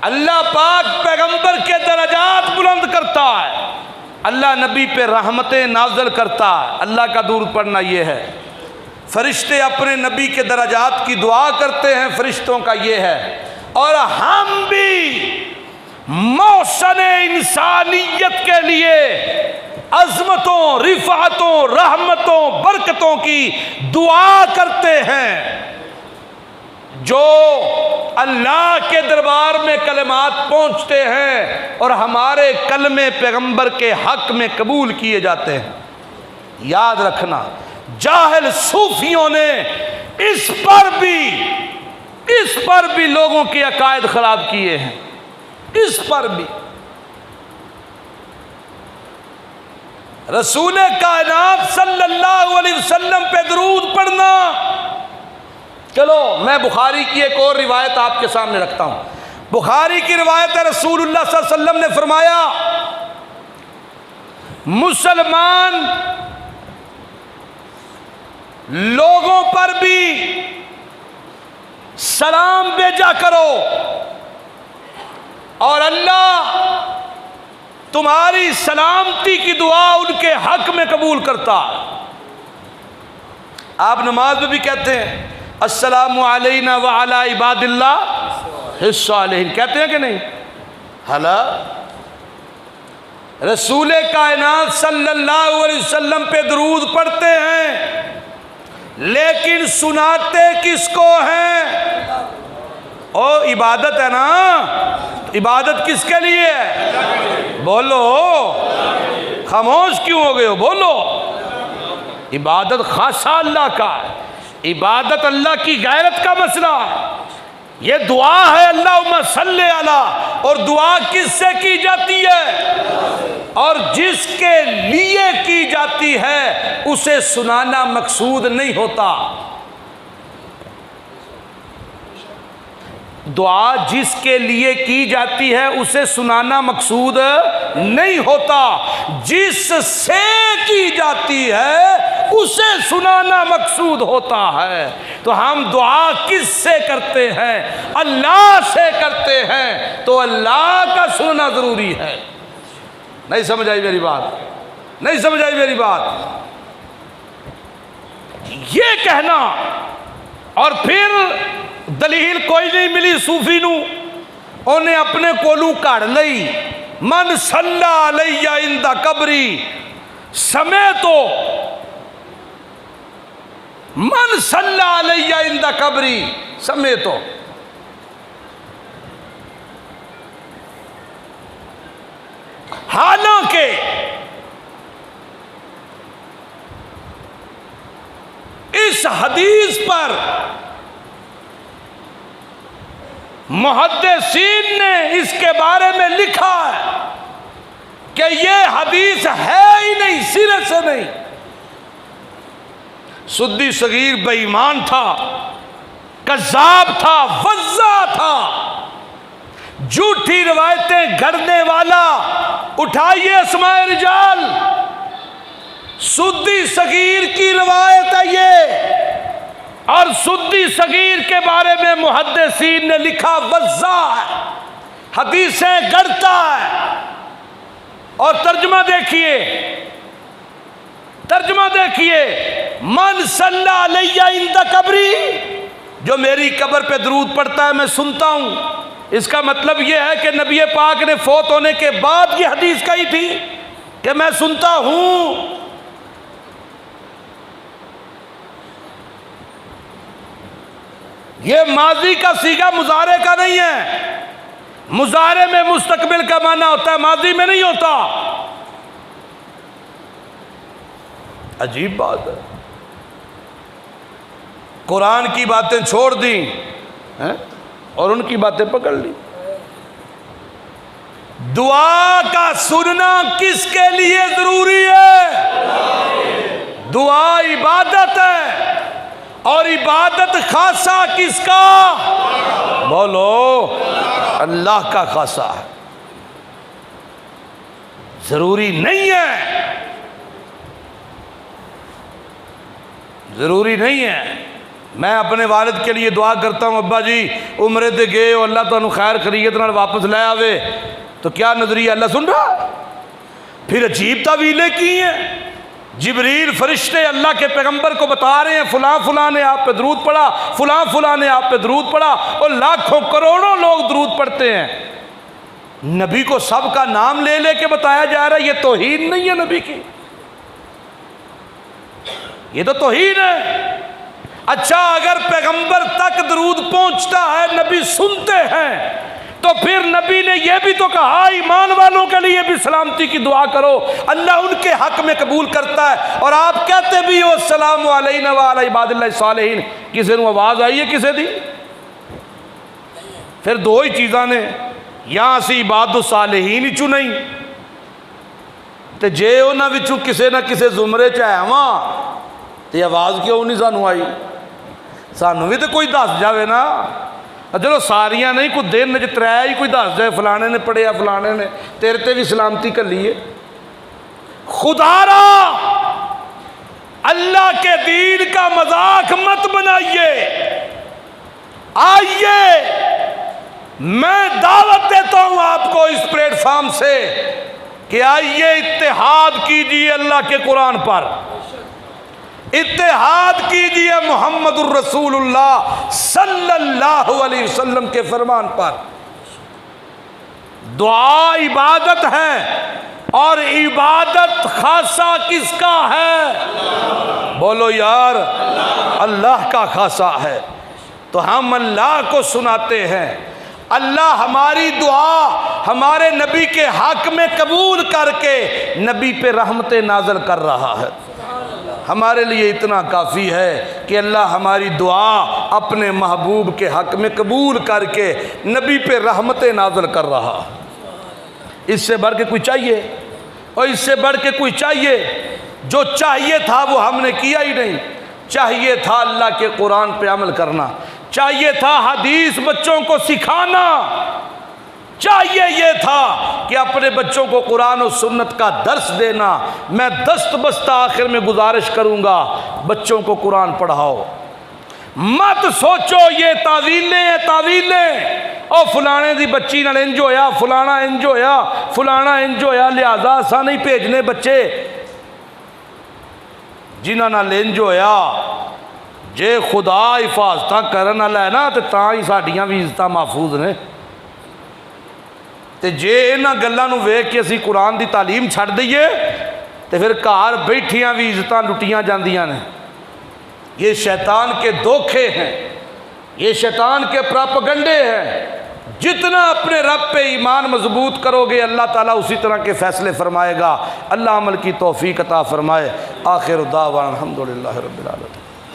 अल्लाह पाक पैगंबर के दरजात बुलंद करता है। अल्लाह नबी पे रहमतें नाज़िल करता है। अल्लाह का दूर पढ़ना ये है। फरिश्ते अपने नबी के दरजात की दुआ करते हैं, फरिश्तों का ये है। और हम भी मौसन इंसानियत के लिए अज़मतों, रिफ़ातों, रहमतों, बरकतों की दुआ करते हैं। जो अल्लाह के दरबार में कलमात पहुँचते हैं और हमारे कलमे पैगंबर के हक़ में कबूल किए जाते हैं। याद रखना, जाहिल सूफियों ने इस पर भी लोगों के अकायद ख़राब किए हैं। इस पर भी रसूल कायनात सल्लल्लाहु अलैहि वसल्लम पे दरूद पढ़ना। चलो, मैं बुखारी की एक और रिवायत आपके सामने रखता हूं। बुखारी की रिवायत है, रसूलुल्लाह सल्लल्लाहु अलैहि वसल्लम ने फरमाया, मुसलमान लोगों पर भी सलाम भेजा करो और अल्लाह तुम्हारी सलामती की दुआ उनके हक में कबूल करता है। आप नमाज में भी कहते हैं अस्सलामु अलैना व अला इबादिल्लाह हिस्सालिहीन, कहते हैं कि नहीं? हला रसूल कायनात सल्लल्लाहु अलैहि वसल्लम पे दरूद पढ़ते हैं, लेकिन सुनाते किसको हैं? ओ इबादत है ना, इबादत किसके लिए है? बोलो, खामोश क्यों हो गए हो? बोलो। इबादत खासा अल्लाह का है। इबादत अल्लाह की गैरत का मसला है। ये दुआ है अल्लाहुम्मा सल्ले अला, और दुआ किससे की जाती है? और जिसके लिए की जाती है उसे सुनाना मकसूद नहीं होता। दुआ जिसके लिए की जाती है उसे सुनाना मकसूद नहीं होता। जिससे की जाती है उसे सुनाना मकसूद होता है। तो हम दुआ किससे करते हैं? अल्लाह से करते हैं, तो अल्लाह का सुनना ज़रूरी है। नहीं समझ आई मेरी बात? नहीं समझ आई मेरी बात? ये कहना और फिर दलील कोई नहीं मिली सूफी नू, उन्हें अपने कोलू काढ़ लई, मन सल्ला अलैया इंदा कबरी, समय तो मन सल्ला अलैया इंदा कबरी, समय तो हालांकि इस हदीस पर मुहद्दिसीन ने इसके बारे में लिखा है कि ये हदीस है ही नहीं, सिरे से नहीं। सुद्दी सगीर बेईमान था, कज़्ज़ाब था, वज़्ज़ा था, झूठी रवायतें गढ़ने वाला। उठाइए अस्माए रिजाल, सुद्दी सगीर की रवायत है ये, और सुद्दी सगीर के बारे में मुहद्दिसीन ने लिखा वज़्ज़ा है, हदीसें गढ़ता है। और तर्जुमा देखिए, तर्जुमा देखिए, मन सल्ला अलैया इंदा कब्री, जो मेरी कब्र पे दरूद पढ़ता है मैं सुनता हूं। इसका मतलब यह है कि नबी पाक ने फौत होने के बाद ये हदीस कही थी कि मैं सुनता हूं। ये माजी का सीगा मुजारे का नहीं है। मुजारे में मुस्तकबिल का माना होता है, माजी में नहीं होता। अजीब बात है, कुरान की बातें छोड़ दी हैं और उनकी बातें पकड़ ली। दुआ का सुनना किसके लिए जरूरी है? दुआ इबादत है, और इबादत खासा किसका? बोलो, अल्लाह का खासा है। जरूरी नहीं है, जरूरी नहीं है। मैं अपने वालिद के लिए दुआ करता हूँ, अब्बा जी उम्रे ते गए हो, अल्लाह तुहानू खैर खरीयत नाल वापस लै आवे, तो क्या नजरिया अल्लाह सुन रहा? फिर अजीब तावीलें की हैं। जिब्रील फरिश्ते अल्लाह के पैगंबर को बता रहे हैं फलां फलां ने आप पे दरूद पढ़ा, फलां फलां ने आप पे दरूद पढ़ा, और लाखों करोड़ों लोग दरूद पढ़ते हैं। नबी को सबका नाम ले लेके बताया जा रहा है, ये तौहीन नहीं है नबी की, ये तो तौहीन है। अच्छा, अगर पैगंबर तक दरूद पहुंचता है, नबी सुनते हैं, तो फिर नबी ने यह भी तो कहा ईमान वालों के लिए भी सलामती की दुआ करो, अल्लाह उनके हक में कबूल करता है। और आप कहते भी हो अस्सलामु अलैना व अला इबादिल्लाहि सालिहीन, किसी को आवाज आई है किसी दी? फिर दो ही चीज़ां ने, या असी इबादु सालिहीन ही चुनई, तो जे उन्हां विचों किसी ना किसी जुमरे च है वां, तो आवाज़ क्यों नहीं सानू आई? सानू भी तो कोई दस जाए ना। चलो सारियां नहीं, कोई दिन च त्रै ही कोई दस जाए, फलाने ने पढ़िया, फलाने ने, तेरे ते भी सलामती कली है। खुदारा अल्लाह के दीन का मजाक मत बनाइए। आइए, मैं दावत देता हूं आपको इस प्लेटफॉर्म से कि आइए इत्तेहाद कीजिए अल्लाह के कुरान पर, इत्तेहाद कीजिए मुहम्मदुर रसूलुल्लाह सल्लल्लाहु अलैहि वसल्लम के फरमान पर। दुआ इबादत है, और इबादत खासा किसका है? बोलो यार, अल्लाह का खासा है। तो हम अल्लाह को सुनाते हैं, अल्लाह हमारी दुआ हमारे नबी के हक में कबूल करके नबी पे रहमतें नाज़िल कर रहा है। हमारे लिए इतना काफ़ी है कि अल्लाह हमारी दुआ अपने महबूब के हक में कबूल करके नबी पे रहमतें नाज़िल कर रहा। इससे बढ़ के कोई चाहिए? और इससे बढ़ के कोई चाहिए? जो चाहिए था वो हमने किया ही नहीं। चाहिए था अल्लाह के कुरान पे अमल करना, चाहिए था हदीस बच्चों को सिखाना, चाहिए ये था कि अपने बच्चों को कुरान और सुन्नत का दर्स देना। मैं दस्त बस्ता आखिर में गुजारिश करूँगा, बच्चों को कुरान पढ़ाओ। मत सोचो ये तावीलें हैं, तावीलें और फलाने दी बच्ची नाल इंज होया, फलाना इंज होया, फलाना इंज होया, लिहाजा असा नहीं भेजने बच्चे। जिन्हां नाल इंज होया जे खुदा हिफाजत करन वाला है ना, तो तां ही साडियां भी इज्जतां महफूज ने। तो जे इन्हां गल्लां नूं वेख के असीं कुरान की तालीम छड्ड दईए तो फिर घर बैठियां भी इज्जतां लुटियां जांदियां ने। ये शैतान के धोखे हैं, ये शैतान के प्रोपेगेंडे हैं। जितना अपने रब पे ईमान मजबूत करोगे अल्लाह ताला उसी तरह के फ़ैसले फरमाएगा। अल्लाह अमल की तौफीक अता फरमाए। आखिर दावाना अल्हम्दुलिल्लाहि रब्बिल आलमीन।